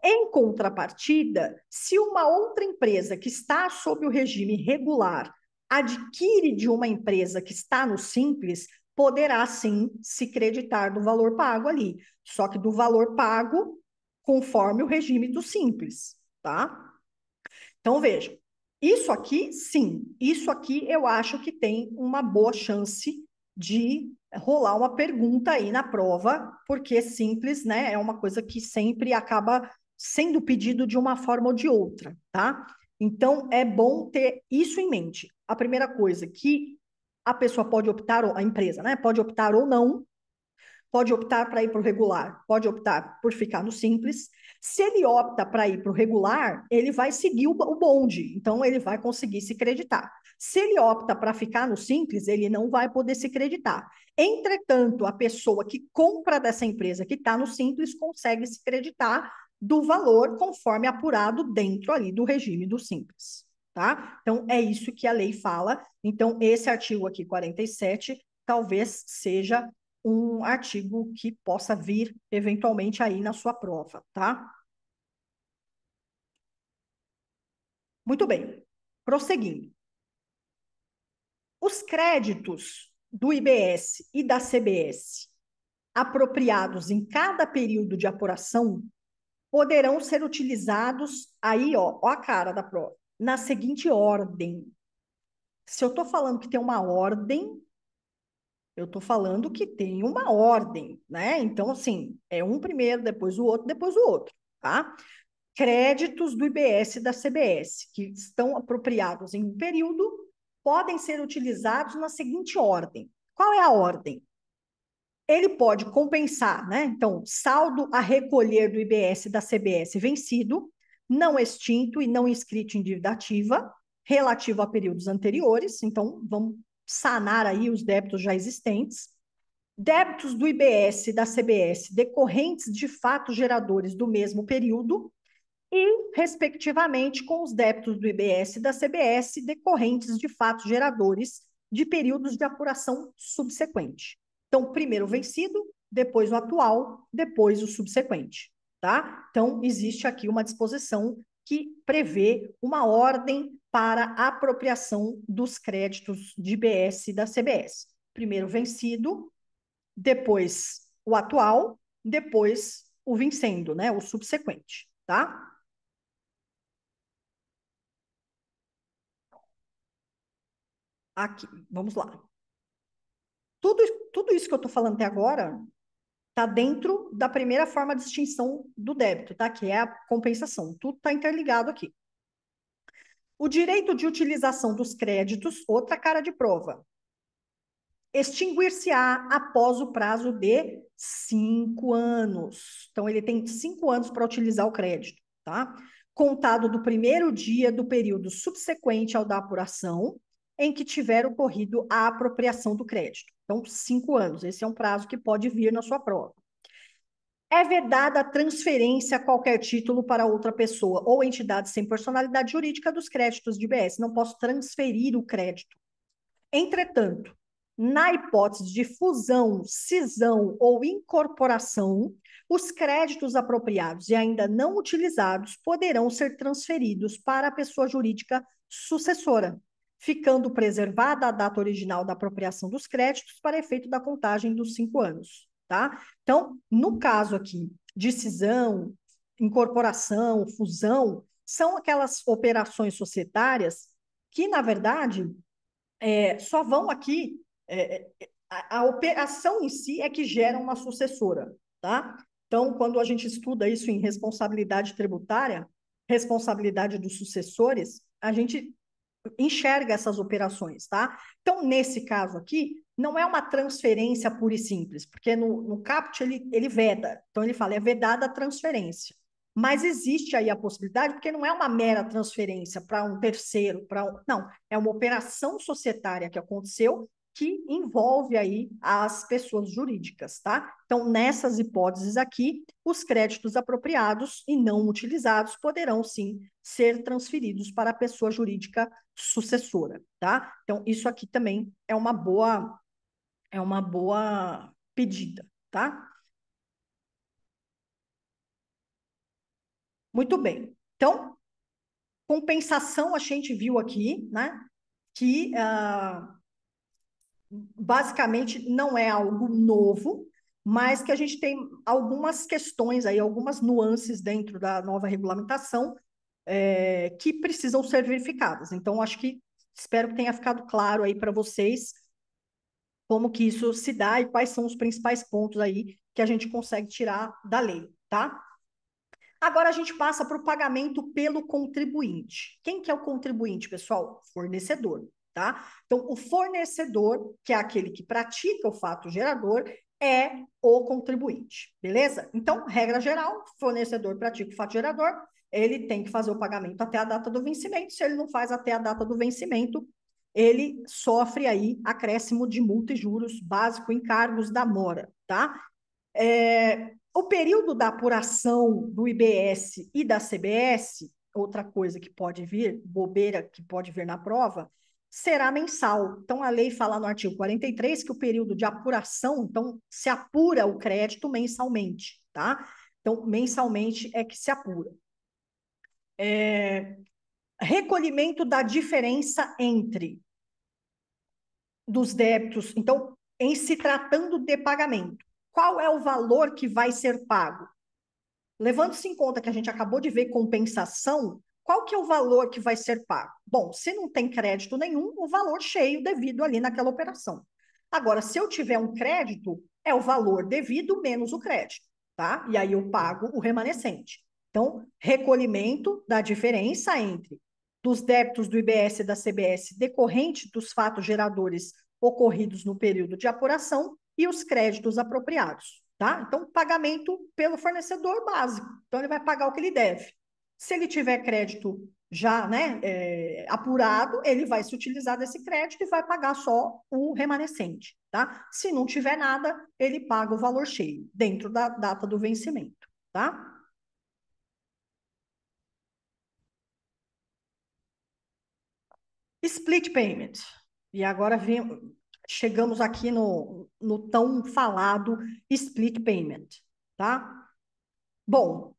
Em contrapartida, se uma outra empresa que está sob o regime regular adquire de uma empresa que está no simples, poderá sim se creditar do valor pago ali, só que do valor pago conforme o regime do simples, tá? Então veja, isso aqui, sim, isso aqui eu acho que tem uma boa chance de rolar uma pergunta aí na prova, porque simples, né, é uma coisa que sempre acaba sendo pedido de uma forma ou de outra, tá? Então é bom ter isso em mente. A primeira coisa que a pessoa pode optar, a empresa, né, pode optar ou não, pode optar para ir para o regular, pode optar por ficar no simples. Se ele opta para ir para o regular, ele vai seguir o bonde, então ele vai conseguir se creditar. Se ele opta para ficar no simples, ele não vai poder se creditar. Entretanto, a pessoa que compra dessa empresa que está no simples consegue se creditar do valor conforme apurado dentro ali do regime do simples, tá? Então, é isso que a lei fala. Então, esse artigo aqui, 47, talvez seja um artigo que possa vir eventualmente aí na sua prova, tá? Muito bem. Prosseguindo. Os créditos do IBS e da CBS apropriados em cada período de apuração poderão ser utilizados aí, ó a cara da prova, na seguinte ordem. Se eu estou falando que tem uma ordem, eu estou falando que tem uma ordem, né? Então, assim, é um primeiro, depois o outro, depois o outro, tá? Créditos do IBS e da CBS, que estão apropriados em um período, podem ser utilizados na seguinte ordem. Qual é a ordem? Ele pode compensar, né? Então, saldo a recolher do IBS e da CBS vencido, não extinto e não inscrito em dívida ativa, relativo a períodos anteriores. Então, vamos sanar aí os débitos já existentes. Débitos do IBS e da CBS decorrentes de fatos geradores do mesmo período, e, respectivamente, com os débitos do IBS e da CBS decorrentes de fatos geradores de períodos de apuração subsequente. Então, primeiro o vencido, depois o atual, depois o subsequente, tá? Então, existe aqui uma disposição que prevê uma ordem para a apropriação dos créditos de IBS e da CBS. Primeiro o vencido, depois o atual, depois o vencendo, né? O subsequente, tá? Aqui, vamos lá. Tudo, tudo isso que eu estou falando até agora está dentro da primeira forma de extinção do débito, tá? Que é a compensação. Tudo está interligado aqui. O direito de utilização dos créditos, outra cara de prova, extinguir-se-á após o prazo de 5 anos. Então, ele tem 5 anos para utilizar o crédito, tá? Contado do primeiro dia do período subsequente ao da apuração, em que tiver ocorrido a apropriação do crédito. Então, 5 anos. Esse é um prazo que pode vir na sua prova. É vedada a transferência a qualquer título para outra pessoa ou entidade sem personalidade jurídica dos créditos de IBS. Não posso transferir o crédito. Entretanto, na hipótese de fusão, cisão ou incorporação, os créditos apropriados e ainda não utilizados poderão ser transferidos para a pessoa jurídica sucessora, ficando preservada a data original da apropriação dos créditos para efeito da contagem dos 5 anos, tá? Então, no caso aqui de cisão, incorporação, fusão, são aquelas operações societárias que, na verdade, só vão aqui. A operação em si é que gera uma sucessora, tá? Então, quando a gente estuda isso em responsabilidade tributária, responsabilidade dos sucessores, a gente enxerga essas operações, tá? Então, nesse caso aqui, não é uma transferência pura e simples, porque no CAPT ele veda. Então, ele fala, é vedada a transferência. Mas existe aí a possibilidade, porque não é uma mera transferência para um terceiro, não, é uma operação societária que aconteceu que envolve aí as pessoas jurídicas, tá? Então, nessas hipóteses aqui, os créditos apropriados e não utilizados poderão, sim, ser transferidos para a pessoa jurídica sucessora, tá? Então, isso aqui também é uma boa pedida, tá? Muito bem. Então, compensação a gente viu aqui, né? Que basicamente não é algo novo, mas que a gente tem algumas questões aí, algumas nuances dentro da nova regulamentação que precisam ser verificadas. Então, acho que espero que tenha ficado claro aí para vocês como que isso se dá e quais são os principais pontos aí que a gente consegue tirar da lei, tá? Agora a gente passa para o pagamento pelo contribuinte. Quem que é o contribuinte, pessoal? Fornecedor, tá? Então, o fornecedor, que é aquele que pratica o fato gerador, é o contribuinte, beleza? Então, regra geral, fornecedor pratica o fato gerador, ele tem que fazer o pagamento até a data do vencimento. Se ele não faz até a data do vencimento, ele sofre aí acréscimo de multa e juros básico encargos da mora, tá? O período da apuração do IBS e da CBS, outra coisa que pode vir, bobeira que pode vir na prova, será mensal. Então, a lei fala no artigo 43 que o período de apuração, então, se apura o crédito mensalmente, tá? Então, mensalmente é que se apura. Recolhimento da diferença entre dos débitos. Então, em se tratando de pagamento, qual é o valor que vai ser pago? Levando-se em conta que a gente acabou de ver compensação, qual que é o valor que vai ser pago? Bom, se não tem crédito nenhum, o valor cheio devido ali naquela operação. Agora, se eu tiver um crédito, é o valor devido menos o crédito, tá? E aí eu pago o remanescente. Então, recolhimento da diferença entre dos débitos do IBS e da CBS decorrente dos fatos geradores ocorridos no período de apuração e os créditos apropriados, tá? Então, pagamento pelo fornecedor básico. Então, ele vai pagar o que ele deve. Se ele tiver crédito já, né, apurado, ele vai se utilizar desse crédito e vai pagar só o remanescente, tá? Se não tiver nada, ele paga o valor cheio, dentro da data do vencimento, tá? Split payment. E agora chegamos aqui no tão falado split payment, tá? Bom,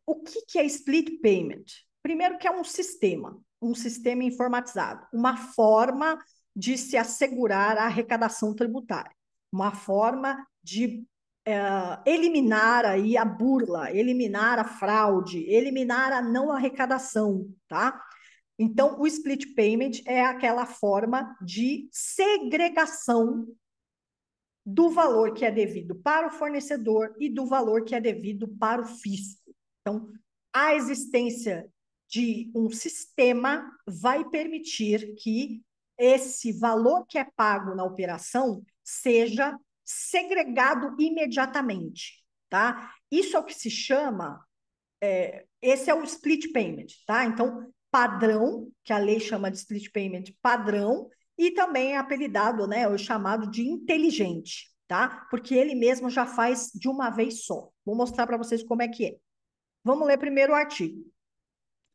o que é split payment? Primeiro que é um sistema informatizado, uma forma de se assegurar a arrecadação tributária, uma forma de eliminar aí a burla, eliminar a fraude, eliminar a não arrecadação, tá? Então, o split payment é aquela forma de segregação do valor que é devido para o fornecedor e do valor que é devido para o fisco. Então, a existência de um sistema vai permitir que esse valor que é pago na operação seja segregado imediatamente, tá? Isso é o que se chama, esse é o split payment, tá? Então, padrão, que a lei chama de split payment padrão, e também é apelidado, né, o chamado de inteligente, tá? Porque ele mesmo já faz de uma vez só. Vou mostrar para vocês como é que é. Vamos ler primeiro o artigo.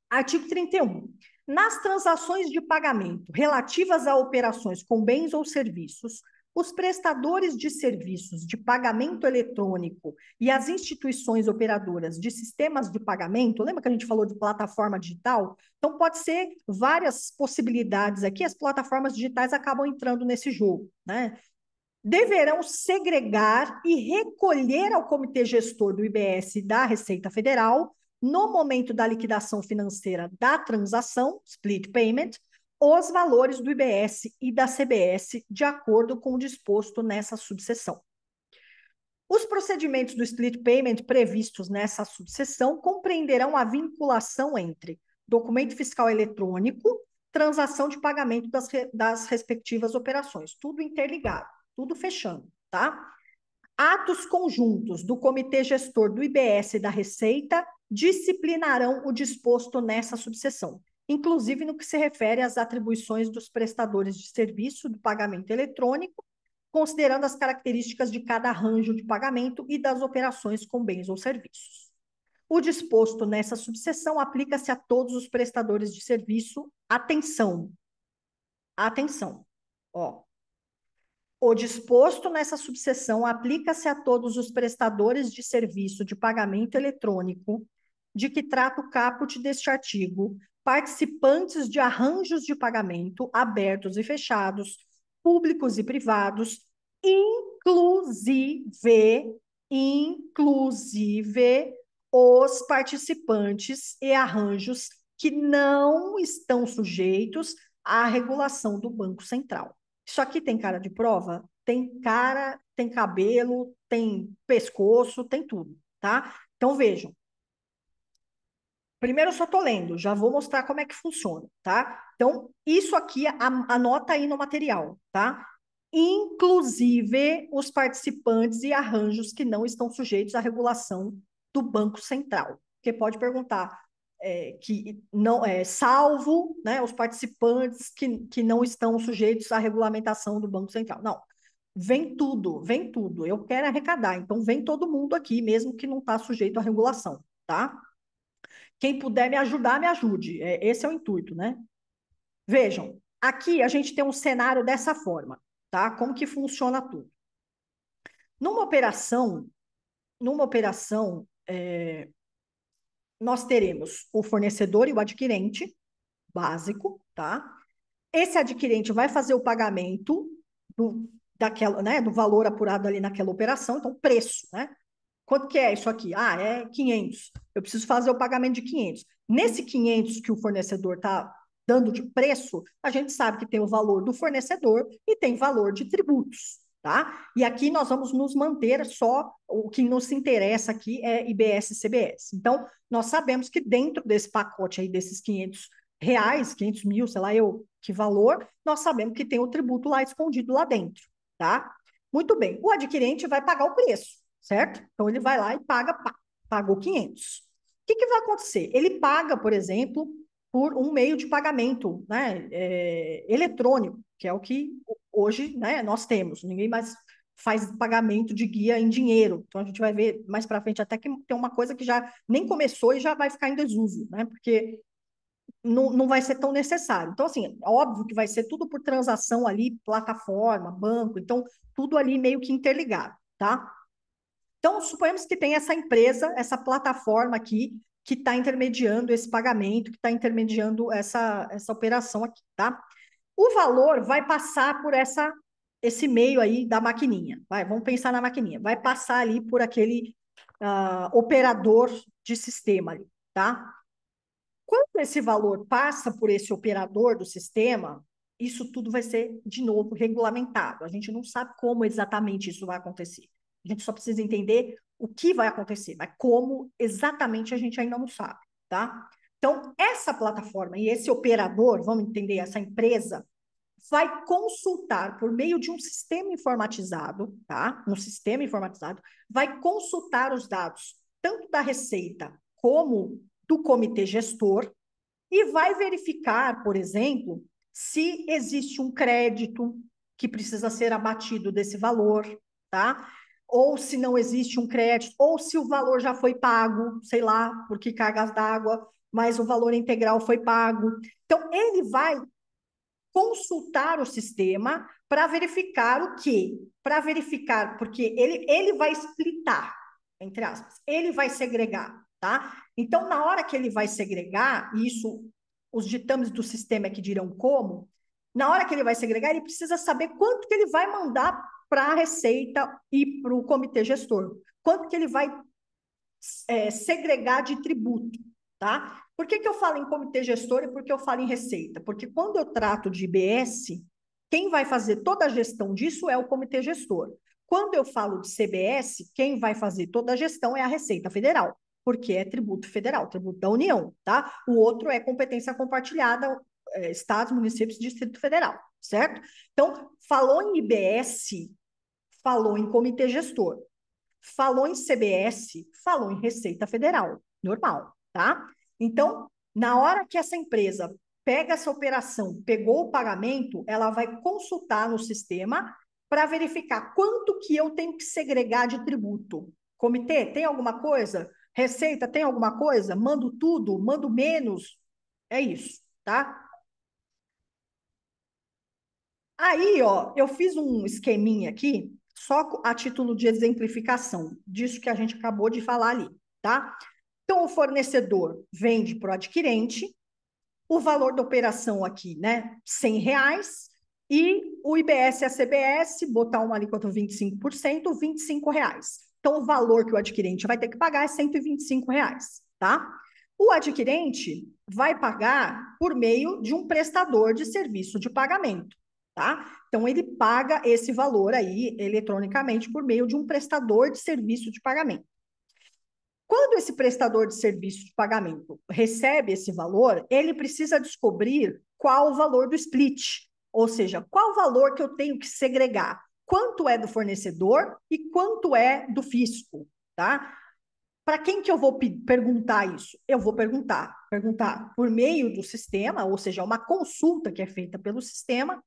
Artigo 31. Nas transações de pagamento relativas a operações com bens ou serviços, os prestadores de serviços de pagamento eletrônico e as instituições operadoras de sistemas de pagamento, lembra que a gente falou de plataforma digital? Então, pode ser várias possibilidades aqui, as plataformas digitais acabam entrando nesse jogo, né? Deverão segregar e recolher ao Comitê Gestor do IBS e da Receita Federal, no momento da liquidação financeira da transação, split payment, os valores do IBS e da CBS, de acordo com o disposto nessa subseção. Os procedimentos do split payment previstos nessa subseção compreenderão a vinculação entre documento fiscal eletrônico, transação de pagamento das respectivas operações. Tudo interligado, tudo fechando, tá? Atos conjuntos do Comitê Gestor do IBS e da Receita disciplinarão o disposto nessa subseção, inclusive no que se refere às atribuições dos prestadores de serviço do pagamento eletrônico, considerando as características de cada arranjo de pagamento e das operações com bens ou serviços. O disposto nessa subseção aplica-se a todos os prestadores de serviço. Atenção, atenção, ó. O disposto nessa subseção aplica-se a todos os prestadores de serviço de pagamento eletrônico, de que trata o caput deste artigo, participantes de arranjos de pagamento abertos e fechados, públicos e privados, inclusive os participantes e arranjos que não estão sujeitos à regulação do Banco Central. Isso aqui tem cara de prova? Tem cara, tem cabelo, tem pescoço, tem tudo, tá? Então vejam. Primeiro eu só tô lendo, já vou mostrar como é que funciona, tá? Então, isso aqui, anota aí no material, tá? Inclusive os participantes e arranjos que não estão sujeitos à regulação do Banco Central. Porque pode perguntar, que não salvo, né, os participantes que não estão sujeitos à regulamentação do Banco Central. Não, vem tudo, vem tudo. Eu quero arrecadar, então vem todo mundo aqui, mesmo que não está sujeito à regulação, tá? Quem puder me ajudar, me ajude. Esse é o intuito, né? Vejam, aqui a gente tem um cenário dessa forma, tá? Como que funciona tudo? Numa operação, nós teremos o fornecedor e o adquirente, básico, tá? Esse adquirente vai fazer o pagamento do valor apurado ali naquela operação, então preço, né? Quanto que é isso aqui? Ah, é 500. Eu preciso fazer o pagamento de 500. Nesse 500 que o fornecedor está dando de preço, a gente sabe que tem o valor do fornecedor e tem valor de tributos, tá? E aqui nós vamos nos manter só, o que nos interessa aqui é IBS e CBS. Então, nós sabemos que dentro desse pacote aí, desses R$ 500, 500 mil, sei lá eu, que valor, nós sabemos que tem o tributo lá escondido lá dentro, tá? Muito bem, o adquirente vai pagar o preço, certo? Então, ele vai lá e pagou 500. O que vai acontecer? Ele paga, por exemplo, por um meio de pagamento, né, eletrônico, que é o que hoje, né, nós temos. Ninguém mais faz pagamento de guia em dinheiro. Então, a gente vai ver mais para frente até que tem uma coisa que já nem começou e já vai ficar em desuso, né? Porque não vai ser tão necessário. Então, assim, óbvio que vai ser tudo por transação ali, plataforma, banco, então, tudo ali meio que interligado, tá? Então, suponhamos que tem essa empresa, essa plataforma aqui, que está intermediando esse pagamento, que está intermediando essa operação aqui, tá? O valor vai passar por esse meio aí da maquininha. Vamos pensar na maquininha. Vai passar ali por aquele operador de sistema ali, tá? Quando esse valor passa por esse operador do sistema, isso tudo vai ser, de novo, regulamentado. A gente não sabe como exatamente isso vai acontecer. A gente só precisa entender o que vai acontecer, mas como exatamente a gente ainda não sabe, tá? Então, essa plataforma e esse operador, vamos entender, essa empresa, vai consultar por meio de um sistema informatizado, tá? Um sistema informatizado, vai consultar os dados tanto da Receita como do comitê gestor e vai verificar, por exemplo, se existe um crédito que precisa ser abatido desse valor, tá? Ou se não existe um crédito, ou se o valor já foi pago, sei lá, porque cargas d'água, mas o valor integral foi pago. Então, ele vai consultar o sistema para verificar o quê? Para verificar, porque ele vai splitar, entre aspas, ele vai segregar, tá? Então, na hora que ele vai segregar, isso, os ditames do sistema é que dirão como, na hora que ele vai segregar, ele precisa saber quanto que ele vai mandar para a Receita e para o comitê gestor, quanto que ele vai segregar de tributo, tá? Por que eu falo em comitê gestor e por que eu falo em receita? Porque quando eu trato de IBS, quem vai fazer toda a gestão disso é o comitê gestor. Quando eu falo de CBS, quem vai fazer toda a gestão é a Receita Federal, porque é tributo federal, tributo da União, tá? O outro é competência compartilhada, estados, municípios, Distrito Federal, certo? Então, falou em IBS, falou em comitê gestor, falou em CBS, falou em Receita Federal, normal, tá? Então, na hora que essa empresa pega essa operação, pegou o pagamento, ela vai consultar no sistema para verificar quanto que eu tenho que segregar de tributo. Comitê, tem alguma coisa? Receita, tem alguma coisa? Mando tudo? Mando menos? É isso, tá? Aí, ó, eu fiz um esqueminha aqui, só a título de exemplificação, disso que a gente acabou de falar ali, tá? Então, o fornecedor vende para o adquirente, o valor da operação aqui, né, R$ 100, e o IBS e a CBS, botar uma alíquota 25%, R$ 25. Então, o valor que o adquirente vai ter que pagar é R$ 125, tá? O adquirente vai pagar por meio de um prestador de serviço de pagamento, tá? Então, ele paga esse valor aí eletronicamente por meio de um prestador de serviço de pagamento. Quando esse prestador de serviço de pagamento recebe esse valor, ele precisa descobrir qual o valor do split, ou seja, qual o valor que eu tenho que segregar, quanto é do fornecedor e quanto é do fisco, tá? Para quem que eu vou perguntar isso? Eu vou perguntar por meio do sistema, ou seja, uma consulta que é feita pelo sistema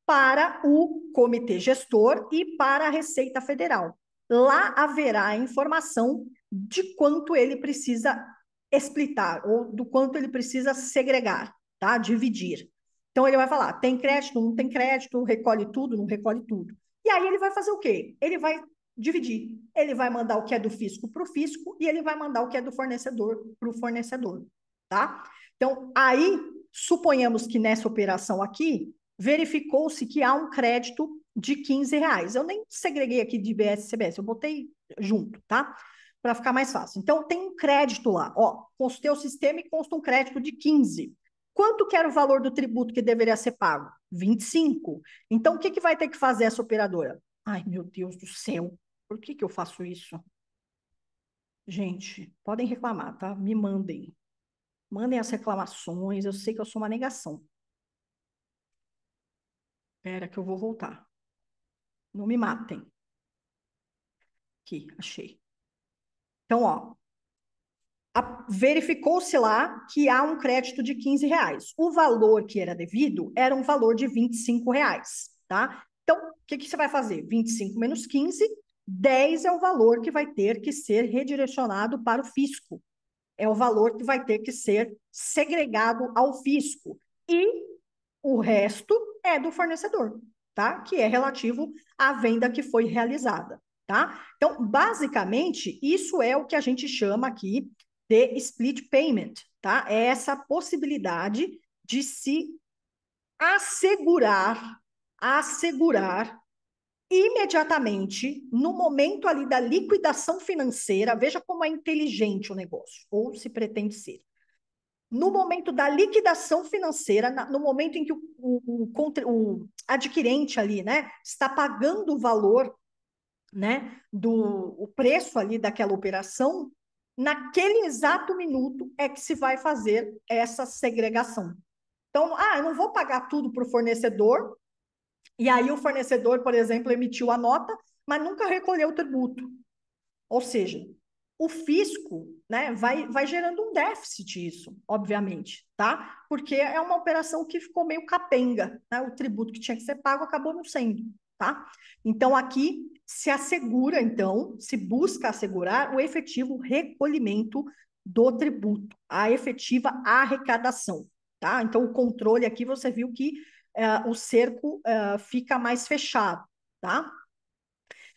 para o comitê gestor e para a Receita Federal. Lá haverá a informação de quanto ele precisa explitar, ou do quanto ele precisa segregar, tá? Dividir. Então, ele vai falar, tem crédito, não tem crédito, recolhe tudo, não recolhe tudo. E aí ele vai fazer o quê? Ele vai dividir. Ele vai mandar o que é do fisco para o fisco e ele vai mandar o que é do fornecedor para o fornecedor, tá? Então, aí, suponhamos que nessa operação aqui, verificou-se que há um crédito de R$ 15. Eu nem segreguei aqui de IBS e CBS, eu botei junto, tá? Para ficar mais fácil. Então, tem um crédito lá, ó, consultei o sistema e consta um crédito de 15. Quanto que era o valor do tributo que deveria ser pago? 25. Então, o que, que vai ter que fazer essa operadora? Ai, meu Deus do céu, por que, que eu faço isso? Gente, podem reclamar, tá? Me mandem. Mandem as reclamações, eu sei que eu sou uma negação. Espera que eu vou voltar. Não me matem. Aqui, achei. Então, ó, verificou-se lá que há um crédito de R$ 15. O valor que era devido era um valor de R$ 25, tá? Então, o que, que você vai fazer? 25 menos 15, 10 é o valor que vai ter que ser redirecionado para o fisco. É o valor que vai ter que ser segregado ao fisco. E o resto é do fornecedor, tá? Que é relativo à venda que foi realizada, tá? Então, basicamente, isso é o que a gente chama aqui de split payment, tá? É essa possibilidade de se assegurar imediatamente no momento ali da liquidação financeira, veja como é inteligente o negócio, ou se pretende ser. No momento da liquidação financeira, no momento em que o adquirente ali, né, está pagando o valor, né, o preço ali daquela operação, naquele exato minuto é que se vai fazer essa segregação. Então, eu não vou pagar tudo para o fornecedor, e aí o fornecedor, por exemplo, emitiu a nota, mas nunca recolheu o tributo. Ou seja, o fisco, né, vai gerando um déficit isso, obviamente, tá? Porque é uma operação que ficou meio capenga, né? O tributo que tinha que ser pago acabou não sendo, tá? Então, aqui se assegura, então, se busca assegurar o efetivo recolhimento do tributo, a efetiva arrecadação, tá? Então, o controle aqui, você viu que o cerco fica mais fechado, tá?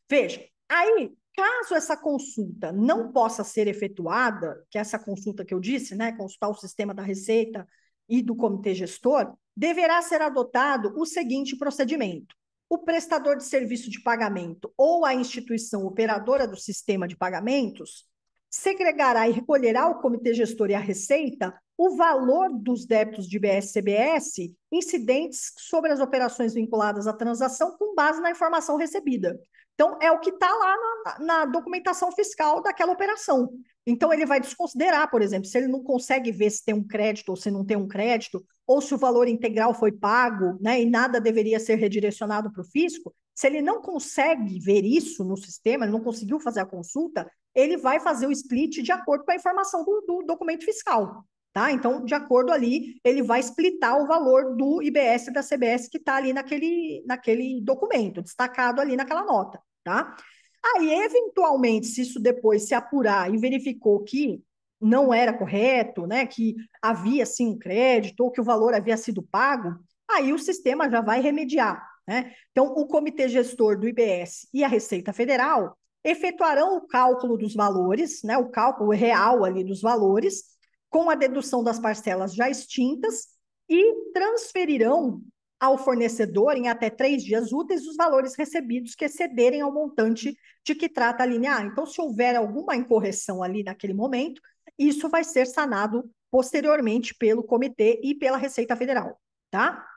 Veja, aí, caso essa consulta não possa ser efetuada, que é essa consulta que eu disse, né, consultar o sistema da Receita e do comitê gestor, deverá ser adotado o seguinte procedimento. O prestador de serviço de pagamento ou a instituição operadora do sistema de pagamentos segregará e recolherá ao comitê gestor e à Receita o valor dos débitos de IBS-CBS incidentes sobre as operações vinculadas à transação com base na informação recebida. Então, é o que está lá na documentação fiscal daquela operação. Então, ele vai desconsiderar, por exemplo, se ele não consegue ver se tem um crédito ou se não tem um crédito, ou se o valor integral foi pago, né, e nada deveria ser redirecionado para o fisco, se ele não consegue ver isso no sistema, ele não conseguiu fazer a consulta, ele vai fazer o split de acordo com a informação do documento fiscal. Tá? Então, de acordo ali, ele vai splitar o valor do IBS e da CBS que está ali naquele documento, destacado ali naquela nota. Tá? Aí, eventualmente, se isso depois se apurar e verificou que não era correto, né, que havia sim um crédito ou que o valor havia sido pago, aí o sistema já vai remediar, né? Então, o comitê gestor do IBS e a Receita Federal efetuarão o cálculo dos valores, né, o cálculo real ali dos valores, com a dedução das parcelas já extintas e transferirão ao fornecedor, em até 3 dias úteis, os valores recebidos que excederem ao montante de que trata a linha A. Então, se houver alguma incorreção ali naquele momento, isso vai ser sanado posteriormente pelo comitê e pela Receita Federal, tá?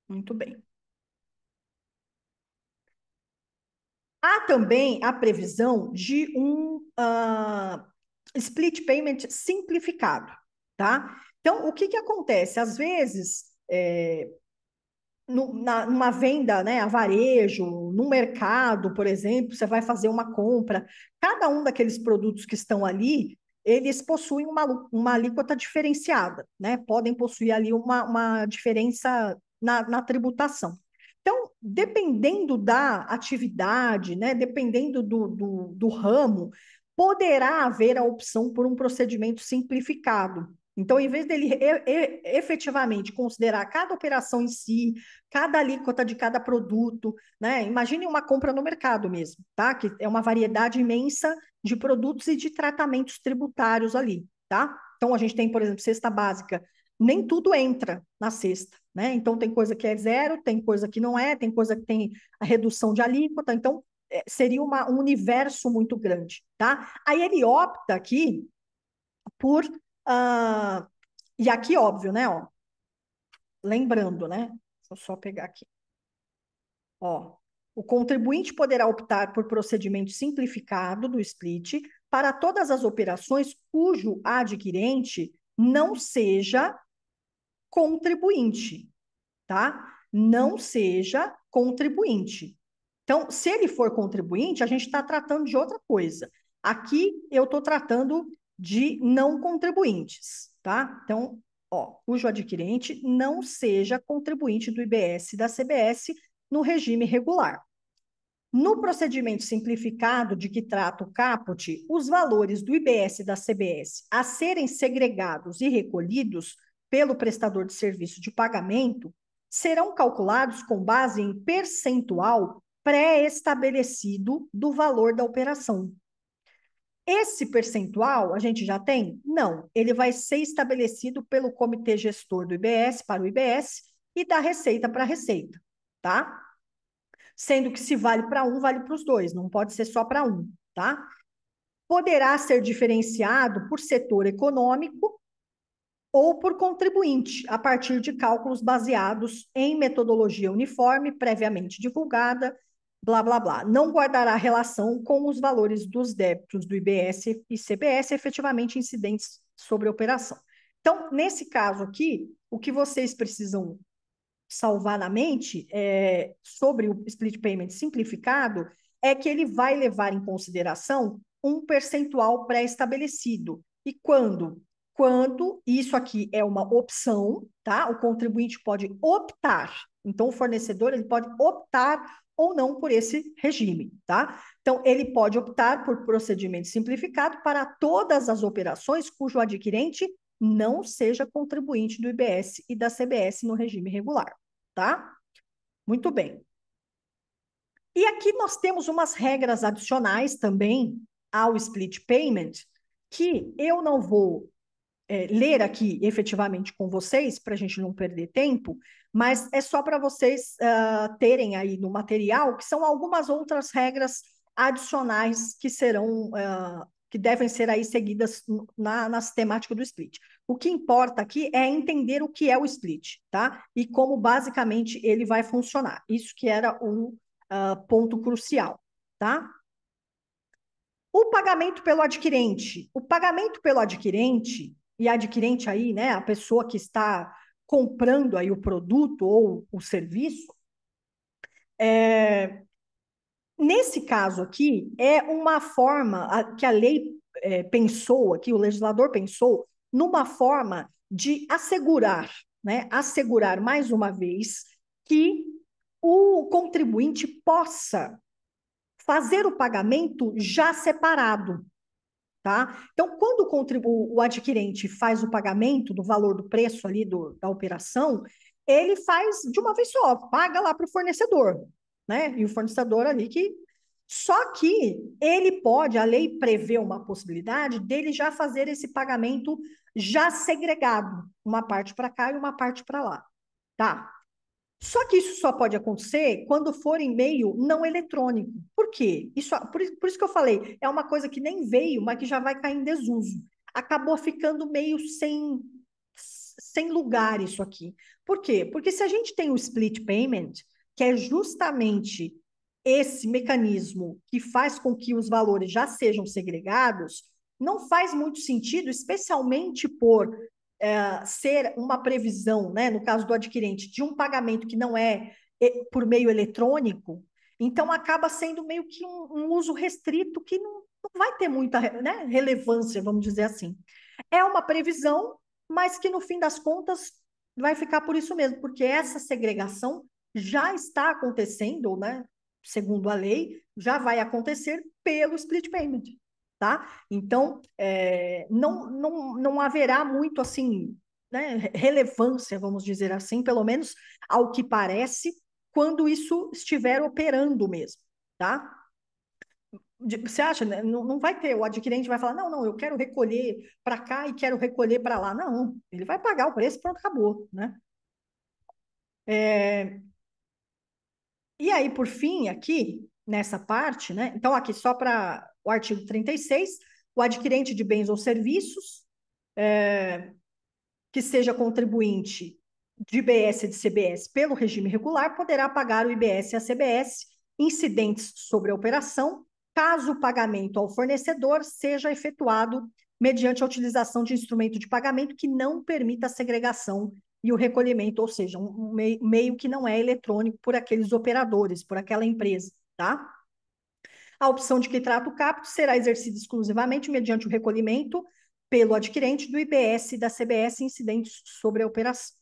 Muito bem. Há também a previsão de um split payment simplificado, tá? Então, o que que acontece? Às vezes, numa venda, né, a varejo, no mercado, por exemplo, você vai fazer uma compra, cada um daqueles produtos que estão ali, eles possuem uma alíquota diferenciada, né? Podem possuir ali uma diferença na tributação. Então, dependendo da atividade, né, dependendo do ramo, poderá haver a opção por um procedimento simplificado. Então, em vez dele efetivamente considerar cada operação em si, cada alíquota de cada produto, né? Imagine uma compra no mercado mesmo, tá? Que é uma variedade imensa de produtos e de tratamentos tributários ali, tá? Então, a gente tem, por exemplo, cesta básica. Nem tudo entra na cesta, né? Então, tem coisa que é zero, tem coisa que não é, tem coisa que tem a redução de alíquota. Então, seria um universo muito grande, tá? Aí ele opta aqui por... Uh, e aqui, óbvio, né? Ó, lembrando, né? Deixa eu só pegar aqui. Ó, o contribuinte poderá optar por procedimento simplificado do split para todas as operações cujo adquirente não seja contribuinte, tá? Não seja contribuinte. Então, se ele for contribuinte, a gente está tratando de outra coisa. Aqui eu estou tratando de não contribuintes, tá? Então, ó, cujo adquirente não seja contribuinte do IBS e da CBS no regime regular. No procedimento simplificado de que trata o caput, os valores do IBS e da CBS a serem segregados e recolhidos pelo prestador de serviço de pagamento serão calculados com base em percentual pré-estabelecido do valor da operação. Esse percentual a gente já tem? Não, ele vai ser estabelecido pelo comitê gestor do IBS para o IBS e da Receita para a Receita, tá? Sendo que se vale para um, vale para os dois, não pode ser só para um, tá? Poderá ser diferenciado por setor econômico ou por contribuinte, a partir de cálculos baseados em metodologia uniforme, previamente divulgada, blá, blá, blá. Não guardará relação com os valores dos débitos do IBS e CBS efetivamente incidentes sobre a operação. Então, nesse caso aqui, o que vocês precisam salvar na mente sobre o split payment simplificado é que ele vai levar em consideração um percentual pré-estabelecido. E quando? Quando isso aqui é uma opção, tá? O contribuinte pode optar. Então, o fornecedor ele pode optar ou não por esse regime, tá? Então, ele pode optar por procedimento simplificado para todas as operações cujo adquirente não seja contribuinte do IBS e da CBS no regime regular, tá? Muito bem. E aqui nós temos umas regras adicionais também ao split payment, que eu não vou ler aqui efetivamente com vocês, para a gente não perder tempo, mas é só para vocês terem aí no material, que são algumas outras regras adicionais que serão, que devem ser aí seguidas na sistemática do split. O que importa aqui é entender o que é o split, tá? E como basicamente ele vai funcionar. Isso que era um ponto crucial, tá? O pagamento pelo adquirente. O pagamento pelo adquirente, e adquirente aí, né, a pessoa que está comprando aí o produto ou o serviço, nesse caso aqui, é uma forma que a lei pensou, aqui o legislador pensou, numa forma de assegurar, né, assegurar mais uma vez que o contribuinte possa fazer o pagamento já separado, tá? Então, quando o adquirente faz o pagamento do valor do preço ali da operação, ele faz de uma vez só, paga lá para o fornecedor, né? E o fornecedor ali que. Só que ele pode, a lei prevê uma possibilidade dele já fazer esse pagamento já segregado, uma parte para cá e uma parte para lá, tá? Só que isso só pode acontecer quando for em meio não eletrônico. Por quê? Por isso que eu falei, é uma coisa que nem veio, mas que já vai cair em desuso. Acabou ficando meio sem lugar isso aqui. Por quê? Porque se a gente tem o split payment, que é justamente esse mecanismo que faz com que os valores já sejam segregados, não faz muito sentido, especialmente por ser uma previsão, né, no caso do adquirente, de um pagamento que não é por meio eletrônico, então acaba sendo meio que um uso restrito que não vai ter muita, né, relevância, vamos dizer assim. É uma previsão, mas que no fim das contas vai ficar por isso mesmo, porque essa segregação já está acontecendo, né, segundo a lei, já vai acontecer pelo split payment, tá? Então, não haverá muito, assim, né, relevância, vamos dizer assim, pelo menos ao que parece, quando isso estiver operando mesmo, tá? Você acha, né? Não vai ter, o adquirente vai falar, não, eu quero recolher para cá e quero recolher para lá. Não, ele vai pagar o preço, pronto, acabou, né? E aí, por fim, aqui, nessa parte, né? Então, aqui, só para o artigo 36, o adquirente de bens ou serviços que seja contribuinte de IBS e de CBS pelo regime regular poderá pagar o IBS e a CBS incidentes sobre a operação, caso o pagamento ao fornecedor seja efetuado mediante a utilização de instrumento de pagamento que não permita a segregação e o recolhimento, ou seja, um meio que não é eletrônico por aqueles operadores, por aquela empresa, tá? A opção de que trata o capto será exercida exclusivamente mediante o recolhimento pelo adquirente do IBS e da CBS incidentes sobre a operação.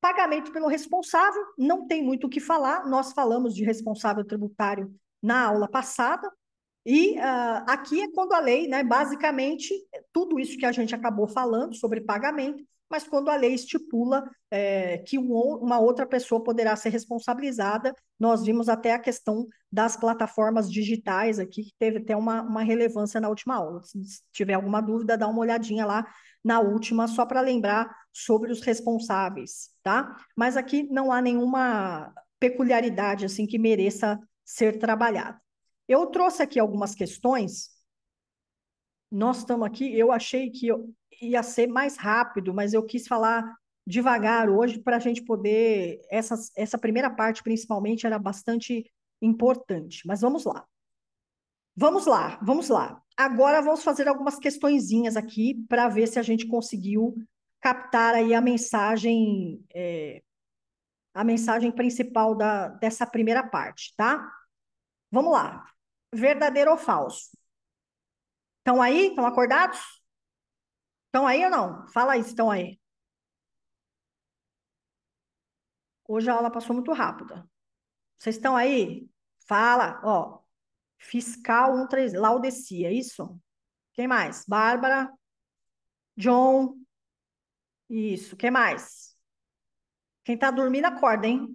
Pagamento pelo responsável, não tem muito o que falar, nós falamos de responsável tributário na aula passada, e aqui é quando a lei, né, basicamente, tudo isso que a gente acabou falando sobre pagamento, mas quando a lei estipula que uma outra pessoa poderá ser responsabilizada, nós vimos até a questão das plataformas digitais aqui, que teve até uma relevância na última aula. Se tiver alguma dúvida, dá uma olhadinha lá na última, só para lembrar sobre os responsáveis, tá? Mas aqui não há nenhuma peculiaridade assim que mereça ser trabalhada. Eu trouxe aqui algumas questões. Nós estamos aqui, eu achei que ia ser mais rápido, mas eu quis falar devagar hoje para a gente poder. Essa primeira parte, principalmente, era bastante importante. Mas vamos lá. Vamos lá, vamos lá. Agora vamos fazer algumas questõezinhas aqui para ver se a gente conseguiu captar aí a mensagem principal dessa primeira parte, tá? Vamos lá. Verdadeiro ou falso? Estão aí? Estão acordados? Estão aí ou não? Fala aí se estão aí. Hoje a aula passou muito rápida. Vocês estão aí? Fala, ó. Fiscal 13, Laudecia, é isso? Quem mais? Bárbara, John, isso. Quem mais? Quem tá dormindo, acorda, hein?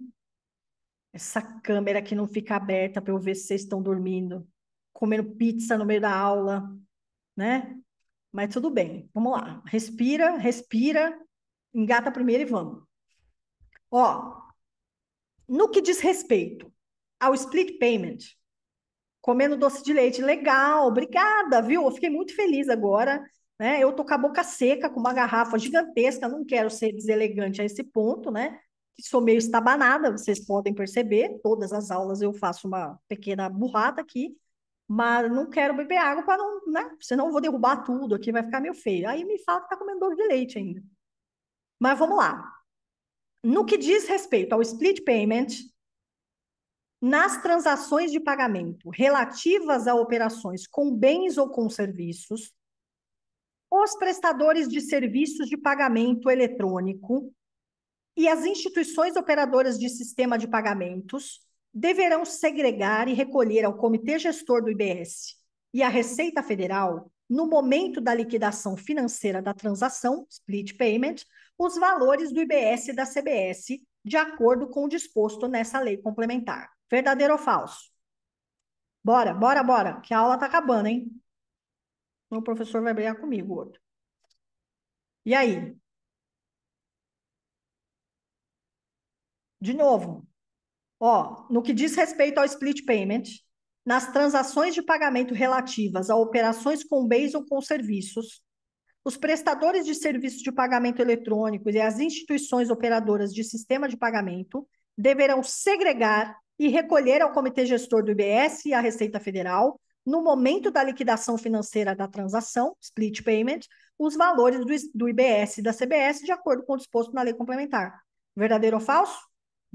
Essa câmera que não fica aberta para eu ver se vocês estão dormindo, comendo pizza no meio da aula, né? Mas tudo bem, vamos lá. Respira, respira, engata primeiro e vamos. Ó, no que diz respeito ao split payment, comendo doce de leite, legal, obrigada, viu? Eu fiquei muito feliz agora, né? Eu tô com a boca seca, com uma garrafa gigantesca, não quero ser deselegante a esse ponto, né? Sou meio estabanada, vocês podem perceber, todas as aulas eu faço uma pequena burrada aqui, mas não quero beber água para não, né? Senão eu vou derrubar tudo aqui, vai ficar meio feio. Aí me fala que tá comendo doce de leite ainda. Mas vamos lá. No que diz respeito ao split payment, nas transações de pagamento relativas a operações com bens ou com serviços, os prestadores de serviços de pagamento eletrônico e as instituições operadoras de sistema de pagamentos deverão segregar e recolher ao Comitê Gestor do IBS e à Receita Federal, no momento da liquidação financeira da transação, split payment, os valores do IBS e da CBS, de acordo com o disposto nessa lei complementar. Verdadeiro ou falso? Bora, bora, bora, que a aula tá acabando, hein? O professor vai brigar comigo, outro. E aí? De novo, ó, no que diz respeito ao split payment, nas transações de pagamento relativas a operações com bens ou com serviços, os prestadores de serviços de pagamento eletrônico e as instituições operadoras de sistema de pagamento deverão segregar e recolher ao Comitê Gestor do IBS e à Receita Federal, no momento da liquidação financeira da transação, split payment, os valores do IBS e da CBS de acordo com o disposto na lei complementar. Verdadeiro ou falso?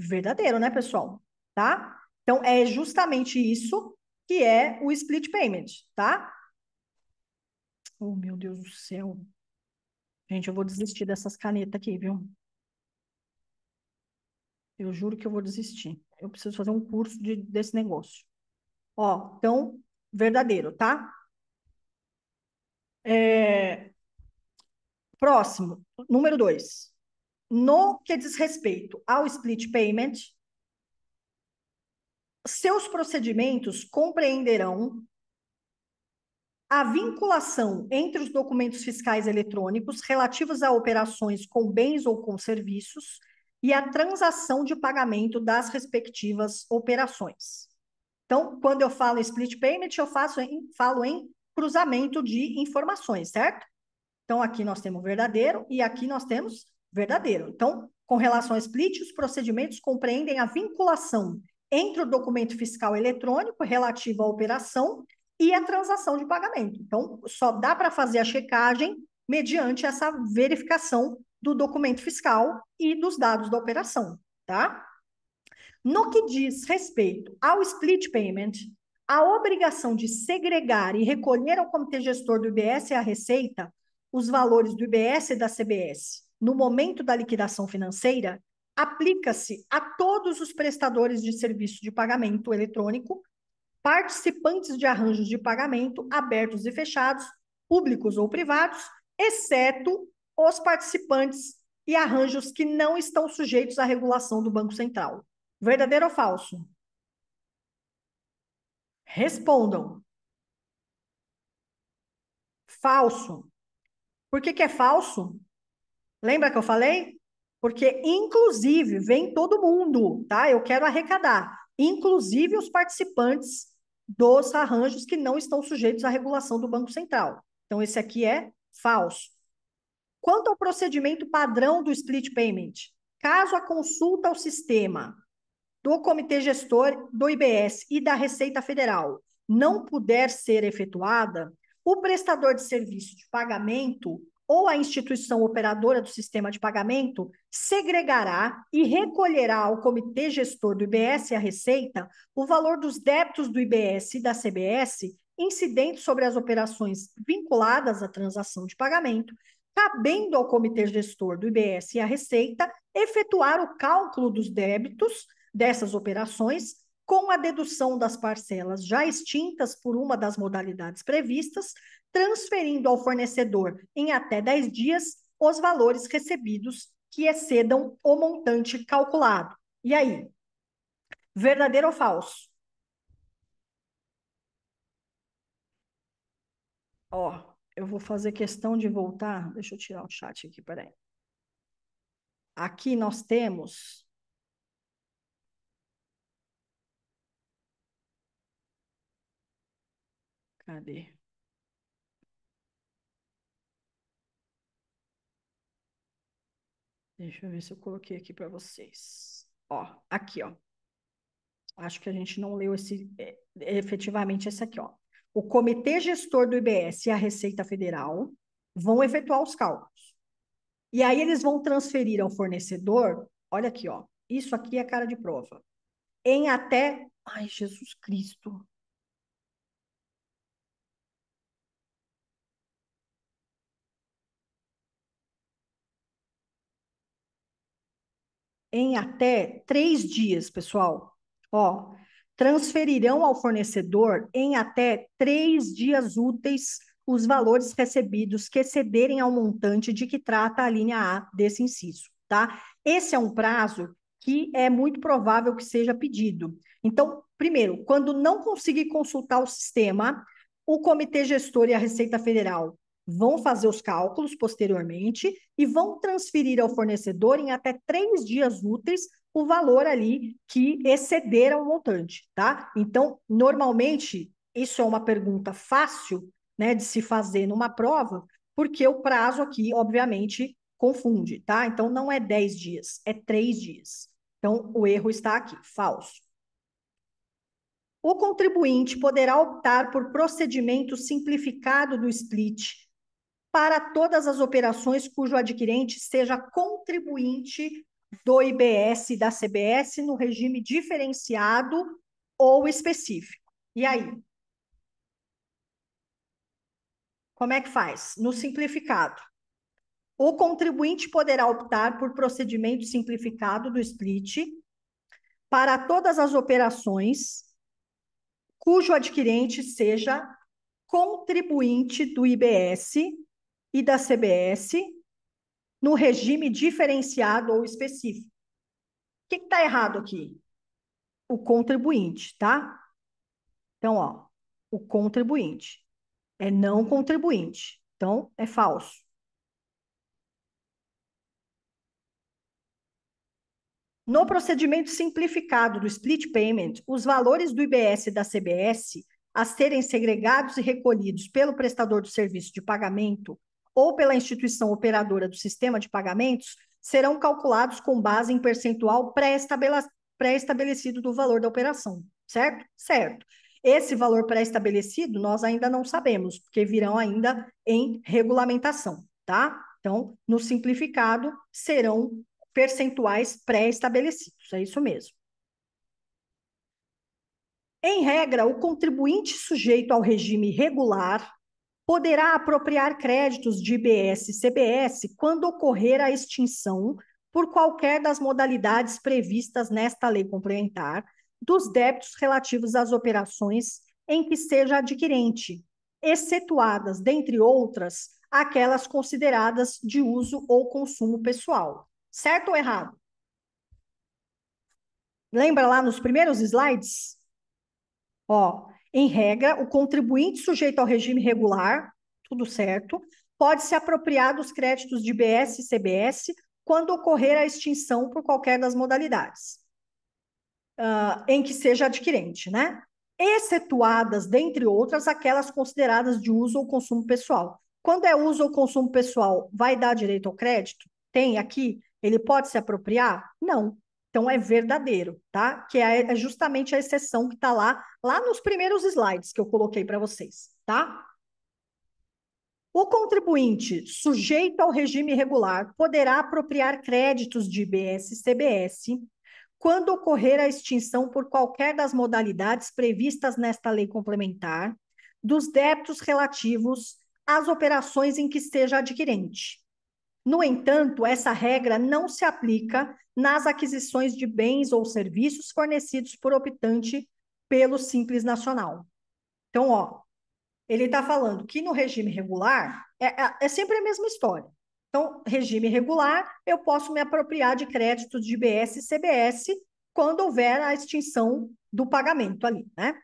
Verdadeiro, né, pessoal? Tá? Então, é justamente isso que é o split payment, tá? Oh, meu Deus do céu. Gente, eu vou desistir dessas canetas aqui, viu? Eu juro que eu vou desistir. Eu preciso fazer um curso desse negócio. Ó, então, verdadeiro, tá? É, próximo, número 2. No que diz respeito ao split payment, seus procedimentos compreenderão a vinculação entre os documentos fiscais eletrônicos relativos a operações com bens ou com serviços e a transação de pagamento das respectivas operações. Então, quando eu falo split payment, falo em cruzamento de informações, certo? Então, aqui nós temos verdadeiro e aqui nós temos verdadeiro. Então, com relação ao split, os procedimentos compreendem a vinculação entre o documento fiscal eletrônico relativo à operação e a transação de pagamento. Então, só dá para fazer a checagem mediante essa verificação do documento fiscal e dos dados da operação, tá? No que diz respeito ao split payment, a obrigação de segregar e recolher ao Comitê Gestor do IBS e à Receita os valores do IBS e da CBS no momento da liquidação financeira aplica-se a todos os prestadores de serviço de pagamento eletrônico, participantes de arranjos de pagamento abertos e fechados, públicos ou privados, exceto os participantes e arranjos que não estão sujeitos à regulação do Banco Central. Verdadeiro ou falso? Respondam. Falso. Por que que é falso? Lembra que eu falei? Porque, inclusive, vem todo mundo, tá? Eu quero arrecadar, inclusive os participantes dos arranjos que não estão sujeitos à regulação do Banco Central. Então, esse aqui é falso. Quanto ao procedimento padrão do split payment, caso a consulta ao sistema do Comitê Gestor do IBS e da Receita Federal não puder ser efetuada, o prestador de serviço de pagamento ou a instituição operadora do sistema de pagamento segregará e recolherá ao Comitê Gestor do IBS e à Receita o valor dos débitos do IBS e da CBS incidentes sobre as operações vinculadas à transação de pagamento, cabendo ao Comitê Gestor do IBS e à Receita efetuar o cálculo dos débitos dessas operações, com a dedução das parcelas já extintas por uma das modalidades previstas, transferindo ao fornecedor em até 10 dias os valores recebidos que excedam o montante calculado. E aí? Verdadeiro ou falso? Ó, eu vou fazer questão de voltar. Deixa eu tirar o chat aqui, peraí. Aqui nós temos. Cadê? Deixa eu ver se eu coloquei aqui para vocês. Ó, aqui, ó. Acho que a gente não leu efetivamente esse aqui, ó. o Comitê Gestor do IBS e a Receita Federal vão efetuar os cálculos. E aí eles vão transferir ao fornecedor, olha aqui, ó, isso aqui é cara de prova, em até, ai, Jesus Cristo, em até 3 dias, pessoal. Ó, transferirão ao fornecedor em até 3 dias úteis os valores recebidos que excederem ao montante de que trata a linha A desse inciso, tá? Esse é um prazo que é muito provável que seja pedido. Então, primeiro, quando não conseguir consultar o sistema, o Comitê Gestor e a Receita Federal vão fazer os cálculos posteriormente e vão transferir ao fornecedor em até 3 dias úteis o valor ali que exceder ao montante, tá? Então, normalmente, isso é uma pergunta fácil, né, de se fazer numa prova, porque o prazo aqui, obviamente, confunde, tá? Então, não é 10 dias, é 3 dias. Então, o erro está aqui, falso. O contribuinte poderá optar por procedimento simplificado do split para todas as operações cujo adquirente seja contribuinte do IBS e da CBS no regime diferenciado ou específico. E aí? Como é que faz? No simplificado. O contribuinte poderá optar por procedimento simplificado do split para todas as operações cujo adquirente seja contribuinte do IBS e da CBS no regime diferenciado ou específico. O que está errado aqui? O contribuinte, tá? Então, ó, o contribuinte é não contribuinte. Então, é falso. No procedimento simplificado do split payment, os valores do IBS e da CBS a serem segregados e recolhidos pelo prestador do serviço de pagamento ou pela instituição operadora do sistema de pagamentos serão calculados com base em percentual pré-estabelecido do valor da operação, certo? Certo. Esse valor pré-estabelecido nós ainda não sabemos, porque virão ainda em regulamentação, tá? Então, no simplificado, serão percentuais pré-estabelecidos, é isso mesmo. Em regra, o contribuinte sujeito ao regime regular poderá apropriar créditos de IBS e CBS quando ocorrer a extinção, por qualquer das modalidades previstas nesta lei complementar, dos débitos relativos às operações em que seja adquirente, excetuadas, dentre outras, aquelas consideradas de uso ou consumo pessoal. Certo ou errado? Lembra lá nos primeiros slides? Ó, em regra, o contribuinte sujeito ao regime regular, tudo certo, pode se apropriar dos créditos de IBS e CBS quando ocorrer a extinção por qualquer das modalidades em que seja adquirente, né? Excetuadas, dentre outras, aquelas consideradas de uso ou consumo pessoal. Quando é uso ou consumo pessoal, vai dar direito ao crédito? Tem aqui? Ele pode se apropriar? Não. Então é verdadeiro, tá? Que é justamente a exceção que está lá nos primeiros slides que eu coloquei para vocês, tá? O contribuinte sujeito ao regime regular poderá apropriar créditos de IBS e CBS quando ocorrer a extinção por qualquer das modalidades previstas nesta lei complementar dos débitos relativos às operações em que seja adquirente. No entanto, essa regra não se aplica nas aquisições de bens ou serviços fornecidos por optante pelo Simples Nacional. Então, ó, ele está falando que no regime regular é sempre a mesma história. Então, regime regular, eu posso me apropriar de créditos de IBS e CBS quando houver a extinção do pagamento ali, né?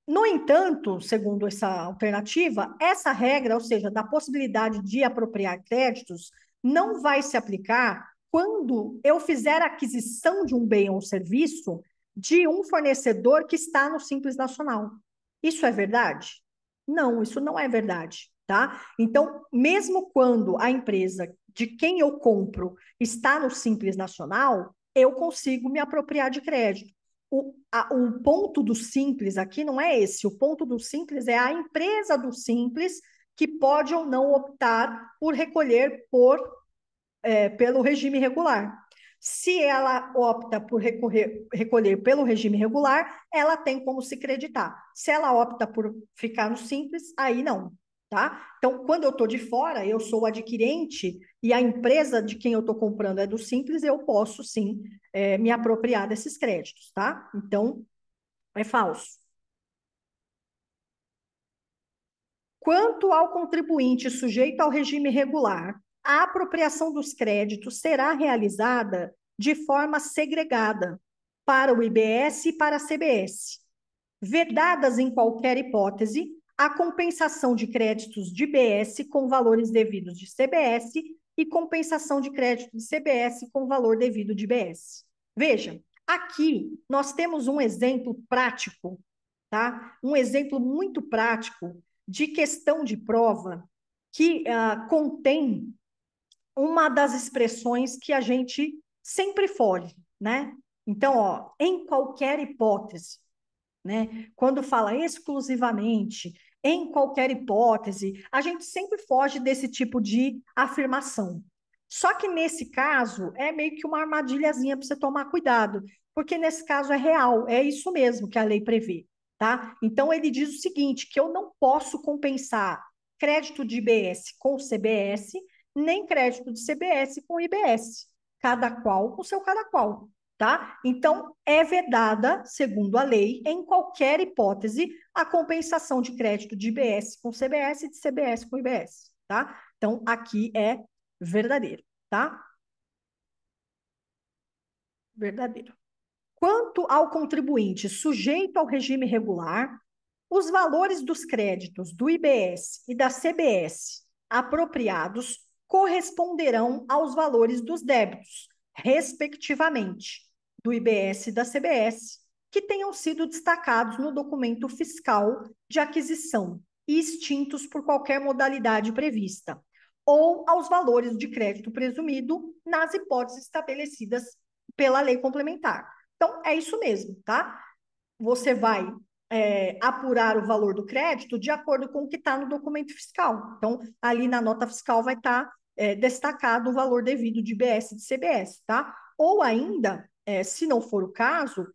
No entanto, segundo essa alternativa, essa regra, ou seja, da possibilidade de apropriar créditos, não vai se aplicar quando eu fizer a aquisição de um bem ou serviço de um fornecedor que está no Simples Nacional. Isso é verdade? Não, isso não é verdade, tá? Então, mesmo quando a empresa de quem eu compro está no Simples Nacional, eu consigo me apropriar de crédito. o ponto do simples aqui não é esse. O ponto do simples é a empresa do simples que pode ou não optar por recolher pelo regime regular. Se ela opta por recolher pelo regime regular, ela tem como se creditar. Se ela opta por ficar no simples, aí não, tá? Então, quando eu estou de fora, eu sou o adquirente e a empresa de quem eu estou comprando é do simples, eu posso sim me apropriar desses créditos, tá? Então, é falso. Quanto ao contribuinte sujeito ao regime regular, a apropriação dos créditos será realizada de forma segregada para o IBS e para a CBS. Vedadas em qualquer hipótese a compensação de créditos de IBS com valores devidos de CBS e compensação de crédito de CBS com valor devido de IBS. Veja, aqui nós temos um exemplo prático, tá? Um exemplo muito prático de questão de prova que contém uma das expressões que a gente sempre foge, né? Então, ó, em qualquer hipótese, né? Quando fala exclusivamente, em qualquer hipótese, a gente sempre foge desse tipo de afirmação. Só que nesse caso é meio que uma armadilhazinha para você tomar cuidado, porque nesse caso é real, é isso mesmo que a lei prevê, tá? Então ele diz o seguinte, que eu não posso compensar crédito de IBS com CBS, nem crédito de CBS com IBS, cada qual com seu cada qual. Tá? Então, é vedada, segundo a lei, em qualquer hipótese, a compensação de crédito de IBS com CBS e de CBS com IBS, tá? Então, aqui é verdadeiro, tá? Verdadeiro. Quanto ao contribuinte sujeito ao regime regular, os valores dos créditos do IBS e da CBS apropriados corresponderão aos valores dos débitos, respectivamente, do IBS e da CBS, que tenham sido destacados no documento fiscal de aquisição e extintos por qualquer modalidade prevista, ou aos valores de crédito presumido nas hipóteses estabelecidas pela lei complementar. Então, é isso mesmo, tá? Você vai apurar o valor do crédito de acordo com o que está no documento fiscal. Então, ali na nota fiscal vai estar destacado o valor devido de IBS e de CBS, tá? Ou ainda, se não for o caso,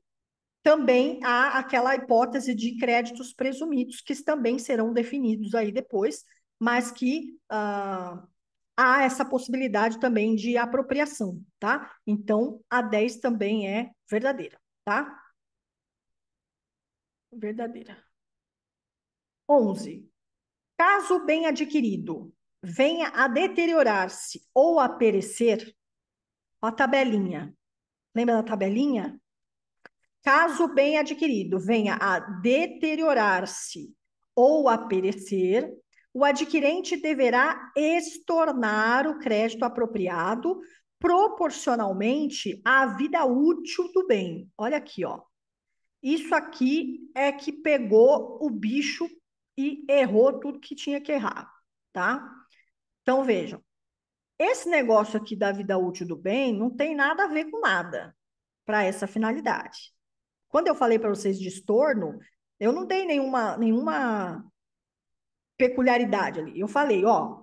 também há aquela hipótese de créditos presumidos, que também serão definidos aí depois, mas que há essa possibilidade também de apropriação, tá? Então, a 10 também é verdadeira, tá? Verdadeira. 11. Caso o bem adquirido venha a deteriorar-se ou a perecer, a tabelinha. Lembra da tabelinha? Caso o bem adquirido venha a deteriorar-se ou a perecer, o adquirente deverá estornar o crédito apropriado proporcionalmente à vida útil do bem. Olha aqui, ó. Isso aqui é que pegou o bicho e errou tudo que tinha que errar, tá? Então vejam, esse negócio aqui da vida útil do bem não tem nada a ver com nada para essa finalidade. Quando eu falei para vocês de estorno, eu não dei nenhuma peculiaridade ali. Eu falei, ó,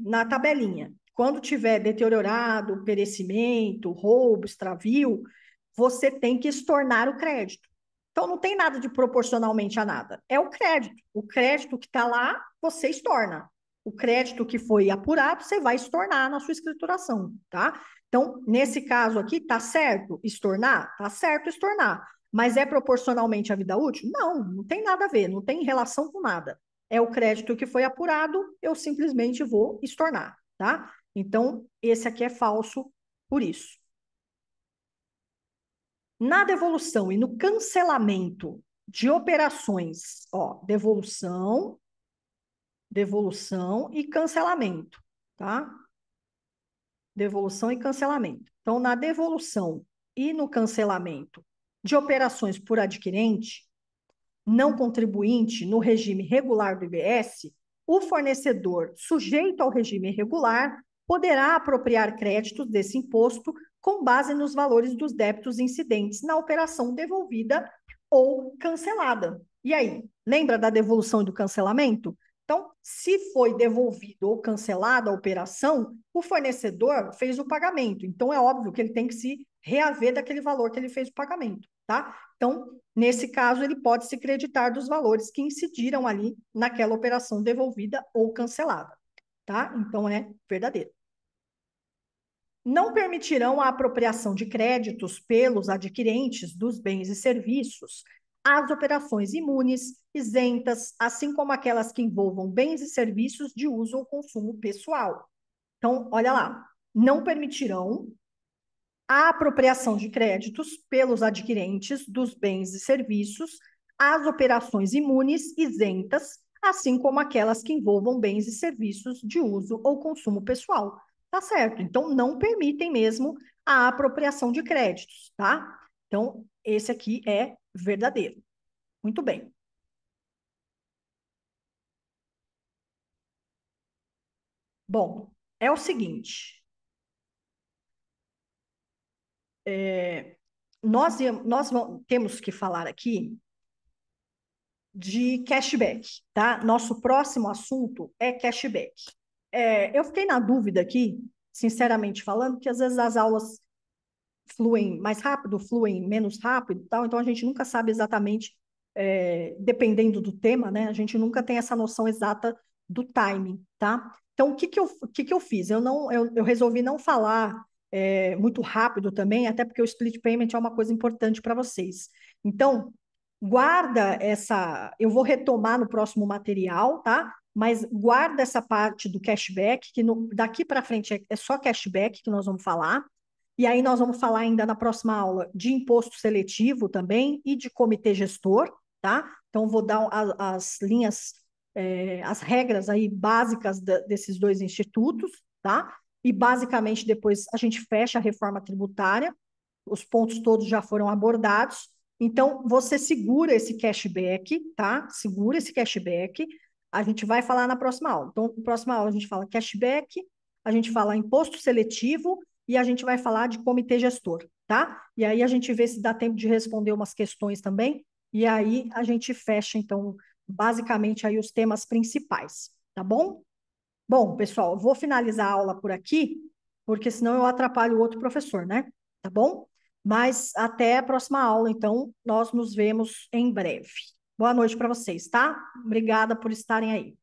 na tabelinha, quando tiver deteriorado, perecimento, roubo, extravio, você tem que estornar o crédito. Então, não tem nada de proporcionalmente a nada. É o crédito. O crédito que está lá, você estorna. O crédito que foi apurado, você vai estornar na sua escrituração, tá? Então, nesse caso aqui, tá certo estornar? Tá certo estornar. Mas é proporcionalmente à vida útil? Não, não tem nada a ver, não tem relação com nada. É o crédito que foi apurado, eu simplesmente vou estornar, tá? Então, esse aqui é falso por isso. Na devolução e no cancelamento de operações, ó, devolução e cancelamento, tá? Devolução e cancelamento. Então, na devolução e no cancelamento de operações por adquirente, não contribuinte no regime regular do IBS, o fornecedor sujeito ao regime regular poderá apropriar créditos desse imposto com base nos valores dos débitos incidentes na operação devolvida ou cancelada. E aí, lembra da devolução e do cancelamento? Então, se foi devolvido ou cancelada a operação, o fornecedor fez o pagamento. Então, é óbvio que ele tem que se reaver daquele valor que ele fez o pagamento, tá? Então, nesse caso, ele pode se creditar dos valores que incidiram ali naquela operação devolvida ou cancelada, tá? Então, é verdadeiro. Não permitirão a apropriação de créditos pelos adquirentes dos bens e serviços às operações imunes, isentas, assim como aquelas que envolvam bens e serviços de uso ou consumo pessoal. Então, olha lá, não permitirão a apropriação de créditos pelos adquirentes dos bens e serviços às operações imunes, isentas, assim como aquelas que envolvam bens e serviços de uso ou consumo pessoal. Tá certo? Então, não permitem mesmo a apropriação de créditos, tá? Então, esse aqui é verdadeiro. Muito bem. Bom, é o seguinte. Nós temos que falar aqui de cashback, tá? Nosso próximo assunto é cashback. Eu fiquei na dúvida aqui, sinceramente falando, que às vezes as aulas fluem mais rápido, fluem menos rápido, tal, então a gente nunca sabe exatamente, dependendo do tema, né? A gente nunca tem essa noção exata do timing, tá? Então, o que que eu fiz? Eu resolvi não falar muito rápido também, até porque o split payment é uma coisa importante para vocês. Então, guarda essa. Eu vou retomar no próximo material, tá? Mas guarda essa parte do cashback, que daqui para frente é só cashback que nós vamos falar. E aí nós vamos falar ainda na próxima aula de imposto seletivo também e de comitê gestor, tá? Então vou dar as linhas, as regras aí básicas desses dois institutos, tá? E basicamente depois a gente fecha a reforma tributária, os pontos todos já foram abordados. Então você segura esse cashback, tá? Segura esse cashback. A gente vai falar na próxima aula. Então, na próxima aula a gente fala cashback, a gente fala imposto seletivo e a gente vai falar de comitê gestor, tá? E aí a gente vê se dá tempo de responder umas questões também, e aí a gente fecha, então, basicamente aí os temas principais, tá bom? Bom, pessoal, vou finalizar a aula por aqui, porque senão eu atrapalho o outro professor, né? Tá bom? Mas até a próxima aula, então, nós nos vemos em breve. Boa noite para vocês, tá? Obrigada por estarem aí.